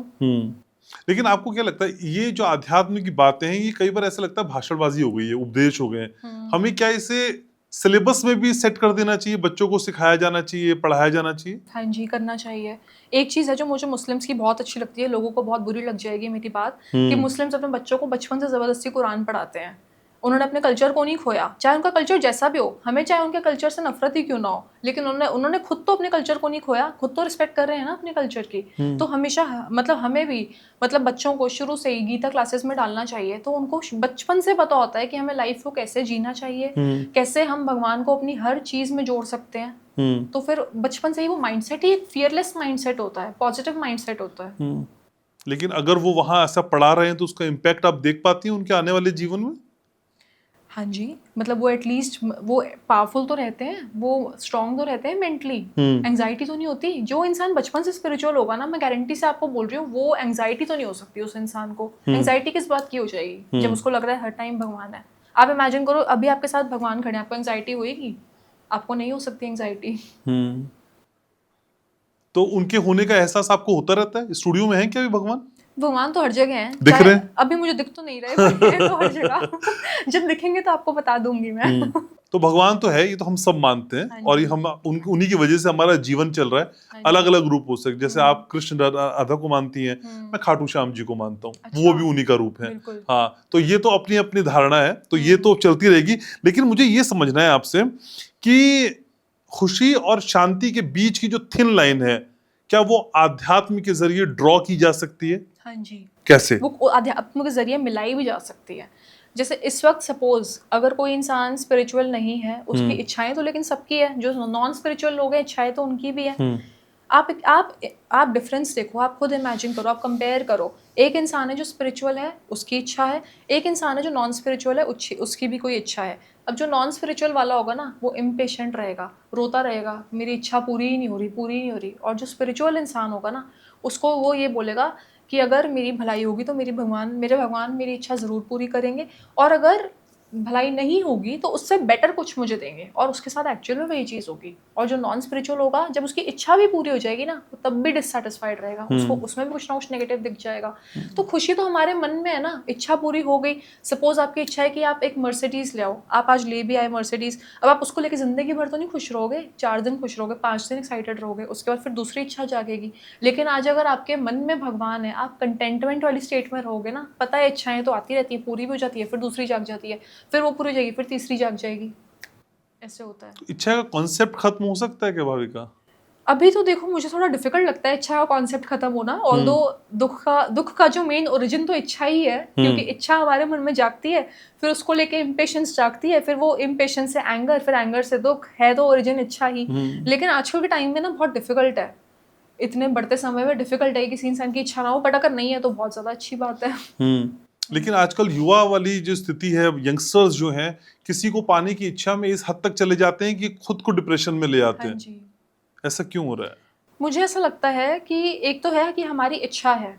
Speaker 1: लेकिन आपको क्या लगता है, ये जो आध्यात्म की बातें हैं, ये कई बार ऐसा लगता है भाषणबाजी हो गई है, उपदेश हो गए हैं। हमें क्या इसे सिलेबस में भी सेट कर देना चाहिए, बच्चों को सिखाया जाना चाहिए, पढ़ाया जाना चाहिए?
Speaker 2: हाँ जी, करना चाहिए। एक चीज़ है जो मुझे मुस्लिम्स की बहुत अच्छी लगती है, लोगों को बहुत बुरी लग जाएगी मेरी बात, कि मुस्लिम्स अपने बच्चों को बचपन से ज़बरदस्ती कुरान पढ़ाते हैं। उन्होंने अपने कल्चर को नहीं खोया, चाहे उनका कल्चर जैसा भी हो, हमें चाहे उनके कल्चर से नफरत ही क्यों ना हो, लेकिन उन्होंने खुद तो अपने कल्चर को नहीं खोया, खुद तो रिस्पेक्ट कर रहे हैं ना अपने कल्चर की। तो हमेशा मतलब हमें भी मतलब बच्चों को शुरू से ही गीता क्लासेस में डालना चाहिए, तो उनको बचपन से पता होता है कि हमें लाइफ को कैसे जीना चाहिए, कैसे हम भगवान को अपनी हर चीज में जोड़ सकते हैं। तो फिर बचपन से ही वो माइंडसेट ही एक फियरलेस माइंडसेट होता है, पॉजिटिव माइंडसेट होता है।
Speaker 1: लेकिन अगर वो वहां ऐसा पढ़ा रहे हैं तो उसका इम्पैक्ट आप देख पाती हैं उनके आने वाले जीवन में?
Speaker 2: हाँ जी, मतलब वो एटलीस्ट वो पावरफुल तो रहते हैं, वो स्ट्रांग तो रहते हैं मेंटली, एंजाइटी तो नहीं होती। जो इंसान बचपन से स्पिरिचुअल होगा ना, मैं गारंटी से आपको बोल रही हूँ, वो एंजाइटी तो नहीं हो सकती उस इंसान को। एंजाइटी किस बात की हो जाएगी जब उसको लग रहा है हर टाइम भगवान है। आप इमेजिन करो अभी आपके साथ भगवान खड़े हैं, आपको एंजाइटी होएगी? आपको नहीं हो सकती एंजाइटी।
Speaker 1: तो उनके होने का एहसास आपको होता रहता है? स्टूडियो में है क्या अभी भगवान?
Speaker 2: भगवान तो हर जगह हैं,
Speaker 1: दिख रहे हैं?
Speaker 2: अभी मुझे दिख तो नहीं रहे, पर हैं तो हर जगह। जब दिखेंगे तो आपको बता दूंगी मैं।
Speaker 1: तो भगवान तो है, ये तो हम सब मानते हैं।
Speaker 2: हाँ
Speaker 1: और ये
Speaker 2: जी।
Speaker 1: हम उन्हीं की वजह से हमारा जीवन चल रहा है।
Speaker 2: हाँ जी।
Speaker 1: अलग अलग रूप हो सकते, जैसे आप कृष्ण राधा को मानती हैं, मैं खाटू श्याम जी को मानता हूँ,
Speaker 2: अच्छा।
Speaker 1: वो भी उन्हीं का रूप है।
Speaker 2: बिल्कुल।
Speaker 1: हाँ, तो ये तो अपनी अपनी धारणा है, तो ये तो चलती रहेगी। लेकिन मुझे ये समझना है आपसे कि खुशी और शांति के बीच की जो थिन लाइन है, क्या वो आध्यात्म के जरिए ड्रॉ की जा सकती है?
Speaker 2: हाँ जी,
Speaker 1: कैसे?
Speaker 2: वो अध्यात्म के जरिए मिलाई भी जा सकती है। जैसे इस वक्त सपोज अगर कोई इंसान स्पिरिचुअल नहीं है, उसकी इच्छाएं तो लेकिन सबकी है, जो नॉन स्पिरिचुअल लोग हैं इच्छाएं तो उनकी भी है। आप डिफरेंस देखो, आप खुद इमेजिन करो, आप कंपेयर करो। एक इंसान है जो स्पिरिचुअल है, उसकी इच्छा है, एक इंसान है जो नॉन स्पिरिचुअल है, उसकी भी कोई इच्छा है। अब जो नॉन स्पिरिचुअल वाला होगा ना, वो इम्पेशेंट रहेगा, रोता रहेगा, मेरी इच्छा पूरी ही नहीं हो रही, पूरी ही नहीं हो रही। और जो स्पिरिचुअल इंसान होगा ना, उसको वो ये बोलेगा कि अगर मेरी भलाई होगी तो मेरे भगवान मेरी इच्छा ज़रूर पूरी करेंगे, और अगर भलाई नहीं होगी तो उससे बेटर कुछ मुझे देंगे, और उसके साथ एक्चुअल में वही चीज़ होगी। और जो नॉन स्पिरिचुअल होगा, जब उसकी इच्छा भी पूरी हो जाएगी ना, तो तब भी डिससेटिस्फाइड रहेगा, उसको उसमें भी कुछ ना कुछ नेगेटिव दिख जाएगा। तो खुशी तो हमारे मन में है ना, इच्छा पूरी हो गई। सपोज आपकी इच्छा है कि आप एक मर्सिडीज़ ले आओ, आप आज ले भी आए मर्सिडीज़, अब आप उसको लेकर ज़िंदगी भर तो नहीं खुश रहोगे, 4 दिन खुश रहोगे, 5 दिन एक्साइटेड रहोगे, उसके बाद फिर दूसरी इच्छा जागेगी। लेकिन आज अगर आपके मन में भगवान है, आप कंटेंटमेंट वाली स्टेट में रहोगे ना, पता है इच्छाएं तो आती रहती है, पूरी भी हो जाती है, फिर दूसरी जाग जाती है, फिर वो पूरी हो जाएगी, फिर तीसरी जाग जाएगी, ऐसे होता है।
Speaker 1: तो इच्छा का कॉन्सेप्ट खत्म हो सकता है क्या भाविका?
Speaker 2: अभी तो देखो मुझे थोड़ा डिफिकल्ट लगता है इच्छा का कॉन्सेप्ट खत्म होना, ऑल्दो दुख का जो मेन ओरिजिन तो इच्छा ही है, क्योंकि इच्छा हमारे मन में जागती है, फिर उसको लेके इम्पेशेंस जागती है, फिर वो इम्पेशेंस से एंगर, फिर एंगर से दुख, है तो ओरिजिन इच्छा ही। लेकिन आजकल के टाइम में ना बहुत डिफिकल्ट है, इतने बढ़ते समय में डिफिकल्ट है किसी इंसान की इच्छा ना हो, बट अगर नहीं है तो बहुत ज्यादा अच्छी बात है।
Speaker 1: लेकिन आजकल युवा वाली जो स्थिति है, यंगस्टर्स जो हैं, किसी को पाने की इच्छा में इस हद तक चले जाते हैं कि खुद को डिप्रेशन में ले आते हैं। ऐसा क्यों हो रहा है?
Speaker 2: मुझे ऐसा लगता है कि एक तो है कि हमारी इच्छा है,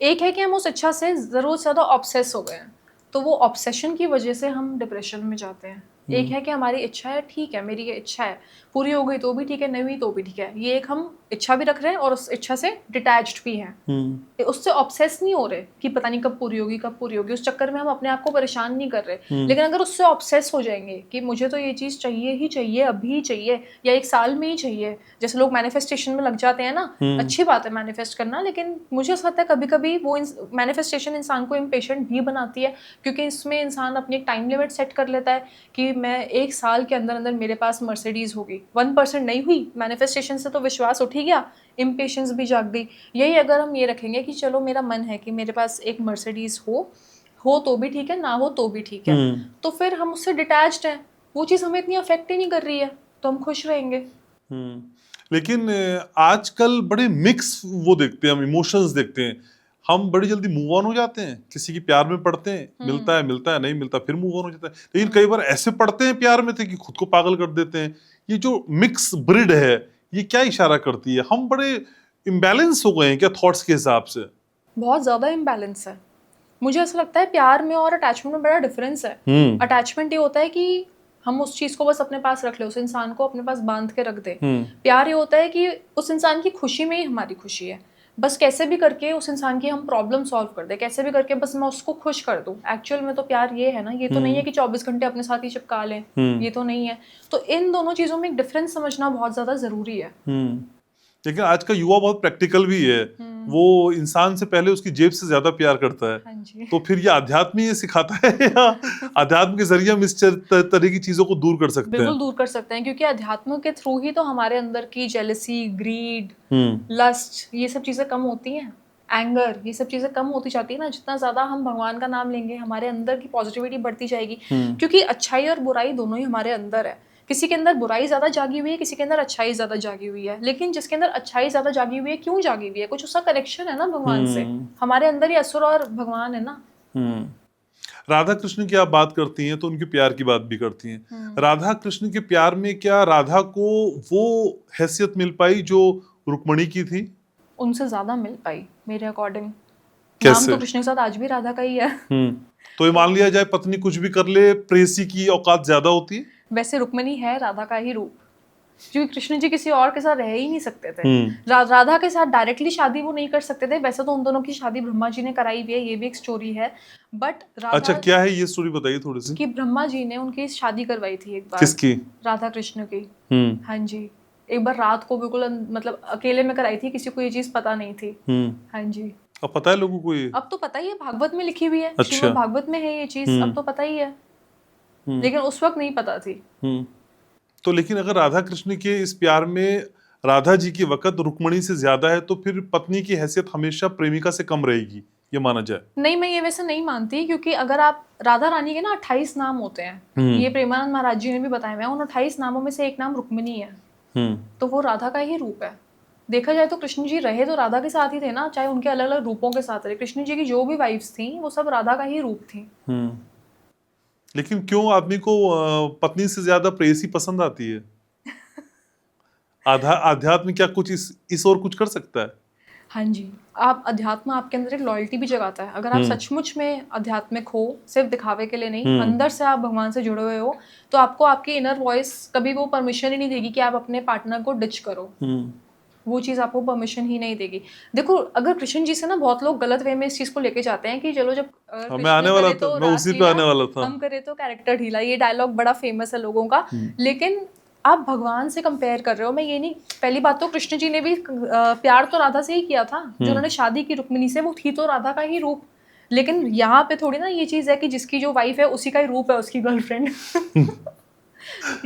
Speaker 2: एक है कि हम उस इच्छा से ज़रूरत से ज़्यादा ऑब्सेस हो गए हैं, तो वो ऑब्सेशन की वजह से हम डिप्रेशन में जाते हैं। एक है कि हमारी इच्छा है, ठीक है मेरी ये इच्छा है, पूरी हो गई तो भी ठीक है, नहीं हुई तो भी ठीक है, ये एक हम इच्छा भी रख रहे हैं और उस इच्छा से डिटैच्ड भी हैं। उससे ऑब्सेस नहीं हो रहे कि पता नहीं कब पूरी होगी कब पूरी होगी, उस चक्कर में हम अपने आप को परेशान नहीं कर रहे। लेकिन अगर उससे ऑब्सेस हो जाएंगे कि मुझे तो ये चीज़ चाहिए ही चाहिए, अभी ही चाहिए या एक साल में ही चाहिए, जैसे लोग मैनिफेस्टेशन में लग जाते हैं ना, अच्छी बात है मैनिफेस्ट करना, लेकिन मुझे ऐसा लगता है कभी कभी वो मैनिफेस्टेशन इंसान को इम्पेशेंट भी बनाती है, क्योंकि इसमें इंसान अपनी एक टाइम लिमिट सेट कर लेता है कि मैं एक साल के अंदर अंदर मेरे पास मर्सिडीज होगी। 1% नहीं हुई मैनिफेस्टेशन से तो विश्वास उठ ही गया, इम्पेशेंस भी जाग गई। यही अगर हम ये रखेंगे कि चलो मेरा मन है कि मेरे पास एक मर्सिडीज हो तो भी ठीक है, ना हो तो भी ठीक है, तो फिर हम उससे डिटैच्ड हैं, वो चीज़ हमें इतनी अफेक्ट ही नहीं कर रही है, तो हम खुश रहेंगे।
Speaker 1: लेकिन आजकल बड़े मिक्स वो देखते हैं, हम इमोशंस देखते हैं, हम बड़ी जल्दी मूव ऑन हो जाते हैं, किसी की प्यार में पड़ते हैं, मिलता है नहीं मिलता फिर मूव ऑन हो जाता है, लेकिन कई बार ऐसे पड़ते हैं प्यार में थे कि खुद को पागल कर देते हैं। ये जो मिक्स ब्रिड है ये क्या इशारा करती है? हम बड़े इम्बैलेंस हो गए हैं क्या थॉट्स के हिसाब से?
Speaker 2: बहुत ज़्यादा इम्बैलेंस है। मुझे ऐसा लगता है प्यार में और अटैचमेंट में बड़ा डिफरेंस है। अटैचमेंट ये होता है कि हम उस चीज़ को बस अपने पास रख ले, उस इंसान को अपने पास बांध के रख दे। प्यार ये होता है कि उस इंसान की खुशी में ही हमारी खुशी है, बस कैसे भी करके उस इंसान की हम प्रॉब्लम सॉल्व कर दे, कैसे भी करके बस मैं उसको खुश कर दूं। एक्चुअल में तो प्यार ये है ना, ये तो नहीं है कि 24 घंटे अपने साथ ही चिपका लें, ये तो नहीं है। तो इन दोनों चीज़ों में एक डिफरेंस समझना बहुत ज़्यादा ज़रूरी है।
Speaker 1: लेकिन आज का युवा बहुत प्रैक्टिकल भी है, वो इंसान से पहले उसकी जेब से ज्यादा प्यार करता है।
Speaker 2: हाँ जी।
Speaker 1: तो फिर ये अध्यात्म ये सिखाता है या अध्यात्म के जरिए हम इस तरह की चीजों को दूर कर सकते हैं?
Speaker 2: बिल्कुल दूर कर सकते हैं, क्योंकि अध्यात्म के थ्रू ही तो हमारे अंदर की जेलसी, ग्रीड, लस्ट, ये सब चीजें कम होती हैं, एंगर, ये सब चीजें कम होती जाती है ना। जितना ज्यादा हम भगवान का नाम लेंगे हमारे अंदर की पॉजिटिविटी बढ़ती जाएगी, क्योंकि अच्छाई और बुराई दोनों ही हमारे अंदर है। किसी के अंदर बुराई ज्यादा जागी हुई है, किसी के अंदर अच्छाई ज्यादा जागी हुई है, लेकिन जिसके अंदर अच्छाई ज्यादा जागी हुई है, क्यों जागी हुई है? कुछ उसका कनेक्शन है ना भगवान से। हमारे अंदर ही असुर और भगवान है ना।
Speaker 1: राधा कृष्ण की आप बात करती हैं तो उनके प्यार की बात भी करती हैं। राधा कृष्ण के प्यार में क्या राधा को वो हैसियत मिल पाई जो रुक्मणी की थी?
Speaker 2: उनसे ज्यादा मिल पाई मेरे अकॉर्डिंग।
Speaker 1: कैसे?
Speaker 2: नाम तो कृष्ण के साथ आज भी राधा का ही है।
Speaker 1: तो ये मान लिया जाए पत्नी कुछ भी कर ले, प्रेयसी की औकात ज्यादा होती है।
Speaker 2: वैसे रुक्मणी है राधा का ही रूप, क्योंकि कृष्ण जी किसी और के साथ रह ही नहीं सकते थे। राधा के साथ डायरेक्टली शादी वो नहीं कर सकते थे। वैसे तो उन दोनों की शादी ब्रह्मा जी ने कराई हुई है, ये भी एक स्टोरी है, बट
Speaker 1: अच्छा क्या है ये स्टोरी, बताइए थोड़ी सी।
Speaker 2: कि ब्रह्मा जी ने उनकी शादी करवाई थी एक बार।
Speaker 1: किसकी?
Speaker 2: राधा कृष्ण की। हाँ जी, एक बार रात को बिल्कुल मतलब अकेले में कराई थी, किसी को ये चीज पता नहीं थी। हाँ जी।
Speaker 1: अब पता है लोगों को ये?
Speaker 2: अब तो पता ही है, भागवत में लिखी हुई है।
Speaker 1: अच्छा।
Speaker 2: श्रीमद् भागवत में है ये चीज, अब तो पता ही है, लेकिन उस वक्त नहीं पता थी।
Speaker 1: तो लेकिन अगर राधा कृष्ण के इस प्यार में राधा जी की वक़्त रुक्मणी से ज्यादा है तो फिर पत्नी की हैसियत हमेशा प्रेमिका से कम रहेगी, ये माना जाए? नहीं,
Speaker 2: मैं ये वैसे नहीं मानती, क्योंकि अगर आप राधा रानी के ना 28 नाम होते हैं, ये प्रेमानंद महाराज जी ने भी बताया हुआ है। उन 28 नामों में से एक नाम रुक्मिणी है, तो वो राधा का ही रूप है। देखा जाए तो कृष्ण जी रहे तो राधा के साथ ही थे ना, चाहे उनके अलग अलग रूपों के साथ रहे। कृष्ण जी की जो भी वाइफ्स थी वो सब राधा का ही रूप थी।
Speaker 1: लेकिन क्यों आदमी को पत्नी से ज्यादा प्रेयसी पसंद आती है? अध्यात्म क्या कुछ इस और कुछ कर सकता है?
Speaker 2: हाँ जी, आप अध्यात्म आपके अंदर एक लॉयल्टी भी जगाता है। अगर आप सचमुच में आध्यात्मिक हो, सिर्फ दिखावे के लिए नहीं, अंदर से आप भगवान से जुड़े हुए हो, तो आपको आपकी इनर वॉइस कभी वो परमिशन ही नहीं देगी कि आप अपने पार्टनर को डिच करो। वो चीज़ आपको परमिशन ही नहीं देगी। देखो, अगर कृष्ण जी से ना बहुत लोग गलत वे में इस चीज को लेके जाते हैं कि चलो जब
Speaker 1: मैं आने वाला था, मैं उसी पे आने वाला था,
Speaker 2: हम करे तो कैरेक्टर ढीला। ये डायलॉग बड़ा फेमस है लोगों का, लेकिन आप भगवान से कंपेयर कर रहे हो। मैं ये नहीं, पहली बात तो कृष्ण जी ने भी प्यार तो राधा से ही किया था। जो उन्होंने शादी की रुक्मिणी से, वो थी तो राधा का ही रूप। लेकिन यहाँ पे थोड़ी ना ये चीज है कि जिसकी जो वाइफ है उसी का ही रूप है उसकी गर्लफ्रेंड।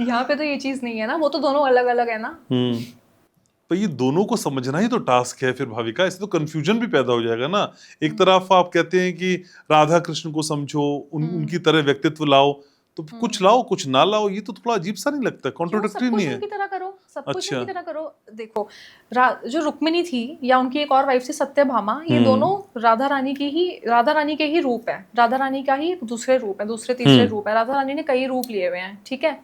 Speaker 2: यहाँ पे तो ये चीज नहीं है ना, वो तो दोनों अलग अलग है ना।
Speaker 1: तो ये दोनों को समझना ही तो टास्क है फिर भाविका, इससे तो कंफ्यूजन भी पैदा हो जाएगा ना। एक तरफ आप कहते हैं कि राधा कृष्ण को समझो, उनकी तरह व्यक्तित्व लाओ, तो कुछ लाओ कुछ ना लाओ, ये तो थोड़ा अजीब सा नहीं लगता? कॉन्ट्रोडिक्टरी नहीं है?
Speaker 2: उनकी तरह करो, सब कुछ उनकी तरह करो। देखो, जो रुक्मिणी थी या उनकी एक और वाइफ थी सत्यभामा, ये दोनों राधा रानी के ही रूप है। राधा रानी का ही दूसरे रूप है, दूसरे तीसरे रूप है। राधा रानी ने कई रूप लिए हुए हैं, ठीक है।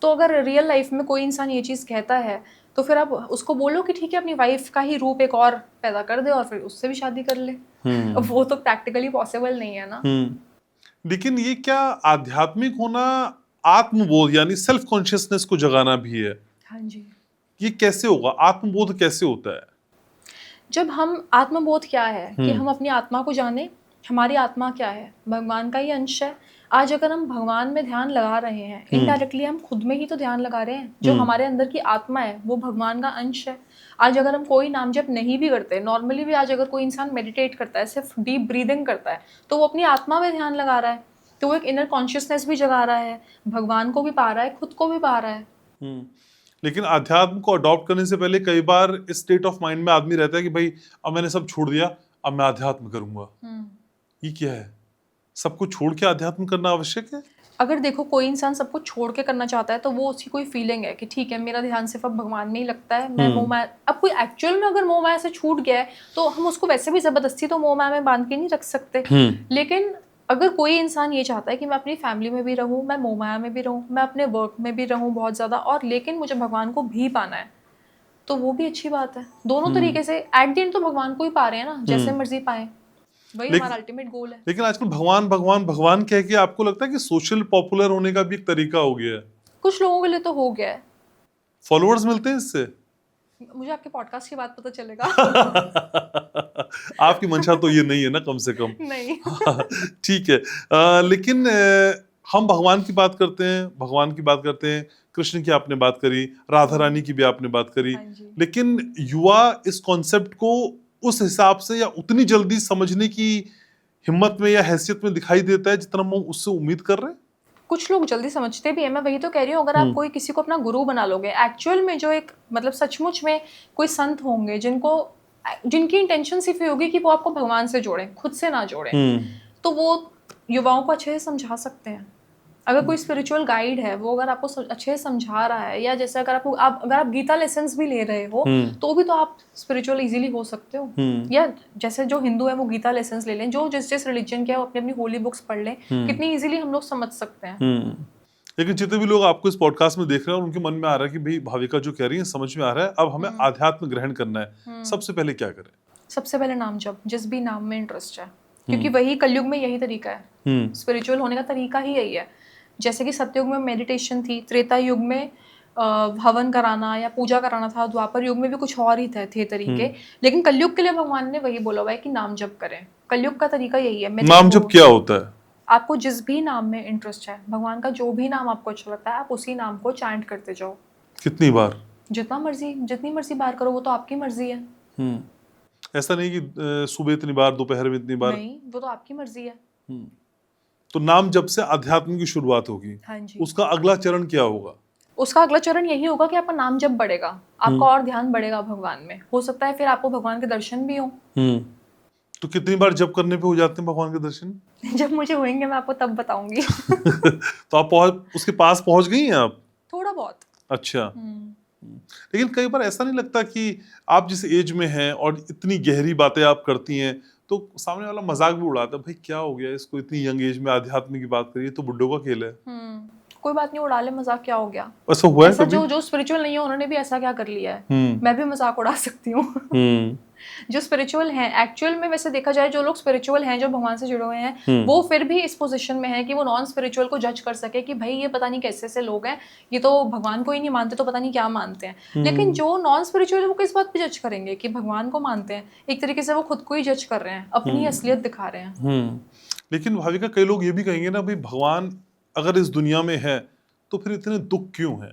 Speaker 2: तो अगर रियल लाइफ में कोई इंसान ये चीज कहता है तो फिर आप उसको बोलो कि ठीक है अपनी वाइफ का ही रूप एक और पैदा कर दे और फिर उससे भी शादी कर ले। अब वो तो प्रैक्टिकली पॉसिबल नहीं है ना।
Speaker 1: लेकिन ये क्या आध्यात्मिक होना आत्मबोध यानी सेल्फ कॉन्शियसनेस को जगाना भी है?
Speaker 2: हाँ जी।
Speaker 1: ये कैसे होगा? आत्मबोध कैसे होता है?
Speaker 2: जब हम आत्मबोध क्या है कि हम अपनी आत्मा को जाने, हमारी आत्मा क्या है, भगवान का ही अंश है। आज अगर हम भगवान में ध्यान लगा रहे हैं, इनडायरेक्टली हम खुद में ही तो ध्यान लगा रहे हैं। जो हमारे अंदर की आत्मा है वो भगवान का अंश है। आज अगर हम कोई नाम जप नहीं भी करते, नॉर्मली भी आज अगर कोई इंसान मेडिटेट करता है, सिर्फ डीप ब्रीदिंग करता है, तो वो अपनी आत्मा में ध्यान लगा रहा है। तो वो एक इनर कॉन्शियसनेस भी जगा रहा है, भगवान को भी पा रहा है, खुद को भी पा रहा है।
Speaker 1: लेकिन अध्यात्म को अडॉप्ट करने से पहले कई बार इस स्टेट ऑफ माइंड में आदमी रहता है कि भाई अब मैंने सब छोड़ दिया, अब मैं अध्यात्म करूंगा। ये क्या है? सब कुछ छोड़ के अध्यात्म करना आवश्यक है?
Speaker 2: अगर देखो कोई इंसान सब कुछ छोड़ के करना चाहता है तो वो उसकी कोई फीलिंग है कि ठीक है मेरा ध्यान सिर्फ अब भगवान में ही लगता है, मैं मोह माया। अब कोई एक्चुअल में अगर मोह माया से छूट गया है तो हम उसको वैसे भी जबरदस्ती तो मोह माया में बांध के नहीं रख सकते। लेकिन अगर कोई इंसान ये चाहता है कि मैं अपनी फैमिली में भी रहूं, मैं मोह माया में भी रहूं, मैं अपने वर्क में भी रहूं बहुत ज्यादा, और लेकिन मुझे भगवान को भी पाना है, तो वो भी अच्छी बात है। दोनों तरीके से एट द एंड तो भगवान को ही पा रहे हैं ना, जैसे मर्जी पाए, वही हमारा अल्टीमेट गोल है।
Speaker 1: लेकिन आजकल भगवान भगवान भगवान कह के आपको लगता है कि सोशल पॉपुलर होने का भी एक तरीका हो गया है?
Speaker 2: कुछ लोगों के लिए तो हो गया है।
Speaker 1: फॉलोअर्स मिलते हैं इससे?
Speaker 2: मुझे आपके पॉडकास्ट की बात पता चलेगा।
Speaker 1: आपकी मंशा तो ये नहीं है ना, कम से कम।
Speaker 2: नहीं।
Speaker 1: ठीक है। लेकिन हम भगवान की बात करते हैं, भगवान की बात करते हैं, कृष्ण की आपने बात करी, राधा रानी की भी आपने बात करी, लेकिन युवा इस कॉन्सेप्ट को उस हिसाब से या उतनी जल्दी समझने की हिम्मत में या हैसियत में दिखाई देता है जितना हम उससे उम्मीद कर रहे हैं?
Speaker 2: कुछ लोग जल्दी समझते भी हैं, मैं वही तो कह रही हूँ। अगर आप कोई किसी को अपना गुरु बना लोगे, एक्चुअल में जो एक मतलब सचमुच में कोई संत होंगे जिनकी इंटेंशन सिर्फ ये होगी कि वो आपको भगवान से जोड़ें, खुद से ना जोड़ें, तो वो युवाओं को अच्छे से समझा सकते हैं। अगर कोई स्पिरिचुअल गाइड है, वो अगर आपको अच्छे से समझा रहा है, या जैसे अगर आप गीता लेसन्स भी ले रहे हो तो भी तो आप स्पिरिचुअल इजीली हो सकते हो। या जैसे जो हिंदू है वो गीता लेसन्स ले लें, जो जिस रिलीजन के है वो अपनी अपनी होली बुक्स पढ़ लें, कितनी इजीली हम लोग समझ सकते हैं।
Speaker 1: लेकिन जितने भी लोग आपको इस पॉडकास्ट में देख रहे हैं और उनके मन में आ रहा है कि भाई भाविका जो कह रही है समझ में आ रहा है, अब हमें आध्यात्म ग्रहण करना है, सबसे पहले क्या करें?
Speaker 2: सबसे पहले नाम जप, जिस भी नाम में इंटरेस्ट है, क्योंकि वही कलयुग में यही तरीका है, स्पिरिचुअल होने का तरीका ही यही है। जैसे कि सतयुग में मेडिटेशन थी, त्रेता युग में हवन कराना या पूजा कराना था, द्वापर युग में भी कुछ और ही थे तरीके, लेकिन कलयुग के लिए भगवान ने वही बोला हुआ है कि नाम जप करें। कलयुग का तरीका यही है।
Speaker 1: नाम जप क्या होता है?
Speaker 2: आपको जिस भी नाम में इंटरेस्ट है, भगवान का जो भी नाम आपको अच्छा लगता है, आप उसी नाम को चैंट करते जाओ।
Speaker 1: कितनी बार?
Speaker 2: जितनी मर्जी बार करो, वो तो आपकी मर्जी है।
Speaker 1: ऐसा नहीं कि सुबह इतनी बार, दोपहर में इतनी बार।
Speaker 2: नहीं, वो तो आपकी मर्जी है।
Speaker 1: तो नाम जप से अध्यात्म की शुरुआत होगी।
Speaker 2: हाँ जी।
Speaker 1: उसका अगला चरण क्या होगा?
Speaker 2: उसका अगला चरण यही होगा कि आपका नाम जप बढ़ेगा, आपका और ध्यान बढ़ेगा भगवान में। हो सकता है फिर आपको भगवान के दर्शन भी हो।
Speaker 1: तो कितनी बार जप करने पे हो जाते हैं भगवान के दर्शन?
Speaker 2: जब मुझे होंगे मैं आपको तब बताऊंगी।
Speaker 1: तो आप उसके पास पहुंच गई हैं आप?
Speaker 2: थोड़ा बहुत।
Speaker 1: अच्छा। लेकिन कई बार ऐसा नहीं लगता कि आप जिस एज में हैं और इतनी गहरी बातें आप करती हैं तो सामने वाला मजाक भी उड़ाता है, भाई क्या हो गया इसको, इतनी यंग एज में आध्यात्म की बात करिए, तो बुड्ढों का खेल है।
Speaker 2: कोई बात नहीं, उड़ा ले, मजाक क्या हो गया।
Speaker 1: ऐसा हुआ है कभी?
Speaker 2: जो स्पिरिचुअल नहीं है उन्होंने भी ऐसा क्या कर लिया है, मैं भी मजाक उड़ा सकती हूँ। जो स्पिरिचुअल हैं एक्चुअल में, वैसे देखा जाए जो लोग स्पिरिचुअल हैं, जो भगवान से जुड़े हुए हैं, वो फिर भी इस पोजीशन में है कि वो नॉन स्पिरिचुअल को जज कर सके कि भाई ये पता नहीं कैसे से लोग हैं, ये तो भगवान को ही नहीं मानते, तो पता नहीं क्या मानते हैं। लेकिन जो नॉन स्पिरिचुअल, वो किस बात पे जज करेंगे कि भगवान को मानते हैं? एक तरीके से वो खुद को ही जज कर रहे हैं, अपनी असलियत दिखा रहे हैं।
Speaker 1: लेकिन भाविका, कई लोग ये भी कहेंगे ना, भाई भगवान अगर इस दुनिया में है तो फिर इतने दुख क्यों है?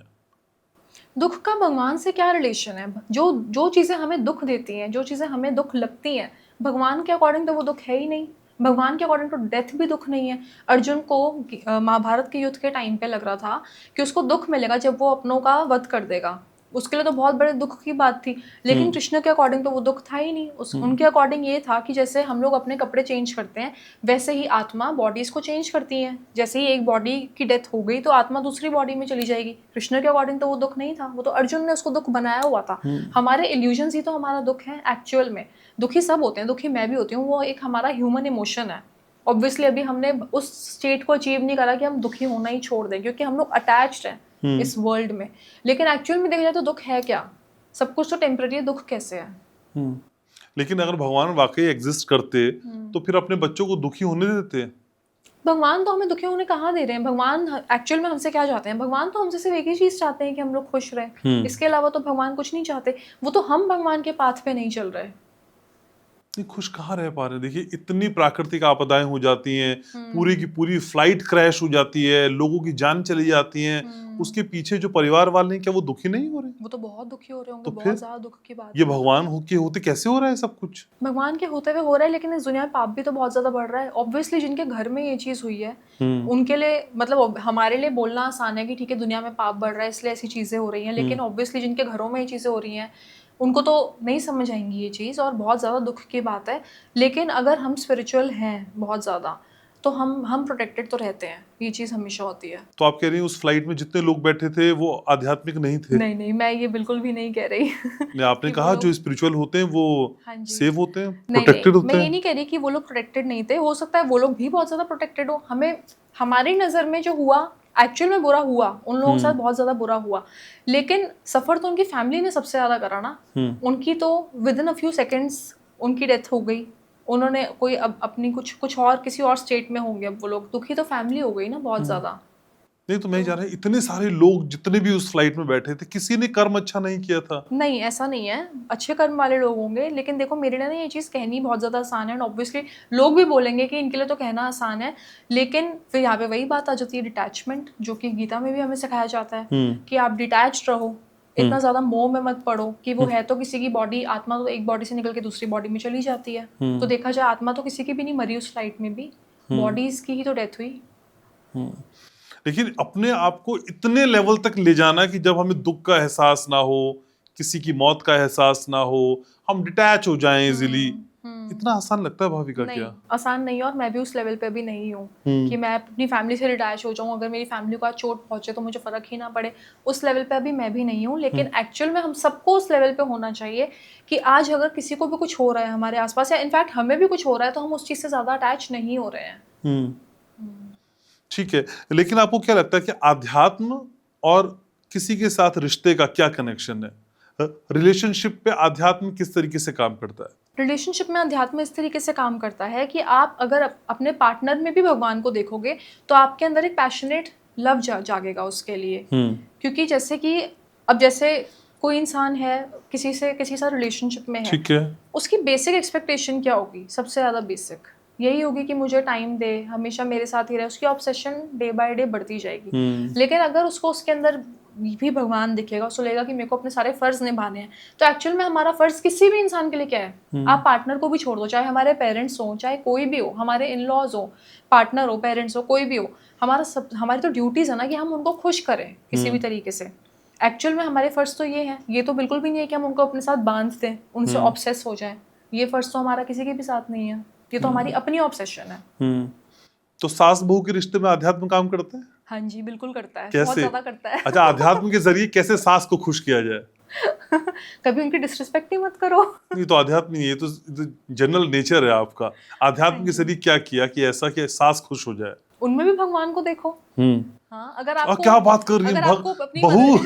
Speaker 2: दुख का भगवान से क्या रिलेशन है? जो चीजें हमें दुख देती हैं, जो चीजें हमें दुख लगती हैं, भगवान के अकॉर्डिंग तो वो दुख है ही नहीं। भगवान के अकॉर्डिंग तो डेथ भी दुख नहीं है। अर्जुन को महाभारत के युद्ध के टाइम पे लग रहा था कि उसको दुख मिलेगा जब वो अपनों का वध कर देगा, उसके लिए तो बहुत बड़े दुख की बात थी। लेकिन कृष्ण के अकॉर्डिंग तो वो दुख था ही नहीं। उनके अकॉर्डिंग ये था कि जैसे हम लोग अपने कपड़े चेंज करते हैं, वैसे ही आत्मा बॉडीज को चेंज करती है। जैसे ही एक बॉडी की डेथ हो गई तो आत्मा दूसरी बॉडी में चली जाएगी। कृष्ण के अकॉर्डिंग तो वो दुख नहीं था, वो तो अर्जुन ने उसको दुख बनाया हुआ था। हमारे इल्यूजन्स ही तो हमारा दुख है। एक्चुअल में दुखी सब होते हैं, दुखी मैं भी होती हूँ, वो एक हमारा ह्यूमन इमोशन है। ऑब्वियसली अभी हमने उस स्टेट को अचीव नहीं करा कि हम दुखी होना ही छोड़ दें, क्योंकि हम लोग अटैच्ड हैं इस वर्ल्ड में। लेकिन एक्चुअल में देखा जाए तो दुख है क्या? सब कुछ तो टेम्पररी है, दुख कैसे है?
Speaker 1: लेकिन अगर भगवान वाकई एग्जिस्ट करते तो फिर अपने बच्चों को दुखी होने देते?
Speaker 2: भगवान तो हमें दुखी होने कहाँ दे रहे हैं? भगवान एक्चुअल में हमसे क्या चाहते हैं? भगवान तो हमसे सिर्फ एक ही चीज चाहते हैं कि हम लोग खुश रहें। इसके अलावा तो भगवान कुछ नहीं चाहते। वो तो हम भगवान के पाथ पे नहीं चल रहे।
Speaker 1: खुश कहाँ रह पा रहे? देखिए इतनी प्राकृतिक आपदाएं हो जाती हैं, पूरी की पूरी फ्लाइट क्रैश हो जाती है, लोगों की जान चली जाती है, उसके पीछे जो परिवार वाले हैं क्या वो दुखी नहीं हो रहे?
Speaker 2: वो तो बहुत दुखी हो रहे होंगे।
Speaker 1: तो
Speaker 2: बहुत
Speaker 1: फिर
Speaker 2: ज्यादा दुख की बात
Speaker 1: ये
Speaker 2: है।
Speaker 1: भगवान के होते कैसे हो रहा है सब कुछ?
Speaker 2: भगवान के होते हुए हो रहा है, लेकिन इस दुनिया में पाप भी तो बहुत ज्यादा बढ़ रहा है। ऑब्वियसली जिनके घर में ये चीज हुई है उनके लिए, मतलब हमारे लिए बोलना आसान है कि ठीक है दुनिया में पाप बढ़ रहा है इसलिए ऐसी चीजें हो रही हैं, लेकिन ऑब्वियसली जिनके घरों में ये चीजें हो रही हैं उनको तो नहीं समझ आएंगी ये चीज़, और बहुत ज़्यादा दुख की बात है। लेकिन अगर हम स्पिरिचुअल हैं बहुत ज़्यादा तो हम प्रोटेक्टेड तो रहते हैं। ये चीज़ हमेशा होती है।
Speaker 1: तो आप कह रही हैं उस फ्लाइट में जितने लोग बैठे थे वो आध्यात्मिक नहीं थे?
Speaker 2: नहीं नहीं, मैं ये बिल्कुल भी नहीं कह रही।
Speaker 1: आपने कहा जो स्पिरिचुअल होते हैं वो सेव होते हैं, प्रोटेक्टेड होते हैं।
Speaker 2: मैं ये नहीं कह रही कि वो लोग प्रोटेक्टेड नहीं थे। हो सकता है वो लोग भी बहुत ज़्यादा प्रोटेक्टेड हो। हमें हमारी नज़र में जो हुआ एक्चुअल में बुरा हुआ, उन लोगों के साथ बहुत ज़्यादा बुरा हुआ, लेकिन सफ़र तो उनकी फैमिली ने सबसे ज़्यादा करा ना। उनकी तो with in a few seconds उनकी डेथ हो गई। उन्होंने कोई अपनी कुछ और किसी और स्टेट में होंगे। अब वो लोग दुखी तो फैमिली हो गई ना बहुत ज़्यादा।
Speaker 1: नहीं तो मैं जा रहा है इतने सारे लोग जितने भी उस फ्लाइट में बैठे थे किसी ने कर्म अच्छा नहीं किया था?
Speaker 2: नहीं, ऐसा नहीं है। अच्छे कर्म वाले लोग होंगे, लेकिन देखो मेरे लिए ना ये चीज़ कहनी बहुत ज़्यादा आसान है, एंड ऑब्वियसली लोग भी बोलेंगे कि इनके लिए तो कहना आसान है, लेकिन फिर यहाँ पे वही बात आ जाती है डिटैचमेंट, जो कि गीता में भी हमें सिखाया जाता है कि आप डिटैच्ड रहो, इतना ज़्यादा मोह में मत पड़ो कि वो है तो किसी की बॉडी, आत्मा तो एक बॉडी से निकल के दूसरी बॉडी में चली जाती है। तो देखा जाए आत्मा तो किसी की भी नहीं मरी उस फ्लाइट में भी, बॉडीज की ही तो डेथ हुई।
Speaker 1: लेकिन अपने आप को इतने लेवल तक ले जाना कि जब हमें दुख का एहसास ना हो, किसी की मौत का एहसास ना हो, हम डिटैच हो जाएं इजीली, इतना आसान लगता है भाविका?
Speaker 2: नहीं,
Speaker 1: क्या
Speaker 2: आसान नहीं है, और मैं भी उस लेवल पे भी नहीं हूँ कि मैं अपनी फैमिली से डिटैच हो जाऊँ। अगर मेरी फैमिली को आज चोट पहुंचे तो मुझे फर्क ही ना पड़े, उस लेवल पे अभी मैं भी नहीं हूँ। लेकिन एक्चुअल में हम सबको उस लेवल पे होना चाहिए कि आज अगर किसी को भी कुछ हो रहा है हमारे आसपास, या इनफैक्ट हमें भी कुछ हो रहा है, तो हम उस चीज़ से ज़्यादा अटैच नहीं हो रहे हैं।
Speaker 1: ठीक है, लेकिन आपको क्या लगता है कि आध्यात्म और किसी के साथ रिश्ते का क्या कनेक्शन है? रिलेशनशिप पे आध्यात्म किस तरीके से काम करता है?
Speaker 2: रिलेशनशिप में अध्यात्म इस तरीके से काम करता है कि आप अगर अपने पार्टनर में भी भगवान को देखोगे तो आपके अंदर एक पैशनेट लव जागेगा उसके लिए। क्योंकि जैसे कि अब जैसे कोई इंसान है किसी के साथ रिलेशनशिप में है,
Speaker 1: ठीक है,
Speaker 2: उसकी बेसिक एक्सपेक्टेशन क्या होगी? सबसे ज़्यादा बेसिक यही होगी कि मुझे टाइम दे, हमेशा मेरे साथ ही रहे। उसकी ऑब्सेशन डे बाय डे बढ़ती जाएगी। लेकिन अगर उसको उसके अंदर भी भगवान दिखेगा, उसको लगेगा कि मेरे को अपने सारे फर्ज निभाने हैं, तो एक्चुअल में हमारा फर्ज किसी भी इंसान के लिए क्या है? आप पार्टनर को भी छोड़ दो, चाहे हमारे पेरेंट्स हो, चाहे कोई भी हो, हमारे इन लॉज हो, पार्टनर हो, पेरेंट्स हो, कोई भी हो, हमारी तो ड्यूटीज है ना कि हम उनको खुश करें किसी भी तरीके से। एक्चुअल में हमारे फर्ज तो ये है, ये तो बिल्कुल भी नहीं है कि हम उनको अपने साथ बांध दें, उनसे ऑब्सेस हो जाएं। ये फर्ज तो हमारा किसी के भी साथ नहीं है, ये तो हमारी अपनी ऑब्सेशन है।
Speaker 1: तो सास बहू के रिश्ते में अध्यात्म काम करता है?
Speaker 2: हाँ जी, बिल्कुल करता है।
Speaker 1: कैसे?
Speaker 2: बहुत ज्यादा करता है।
Speaker 1: अच्छा, अध्यात्म के जरिए कैसे सास को खुश किया जाए?
Speaker 2: कभी उनकी डिसरिस्पेक्ट ही मत करो।
Speaker 1: नहीं तो अध्यात्म नहीं है, ये तो जनरल नेचर है आपका। अध्यात्म के जरिए क्या किया कि ऐसा कि सास खुश हो जाए?
Speaker 2: उनमें भी भगवान को देखो। हाँ, अगर आपको
Speaker 1: क्या बात कर रही है बहू?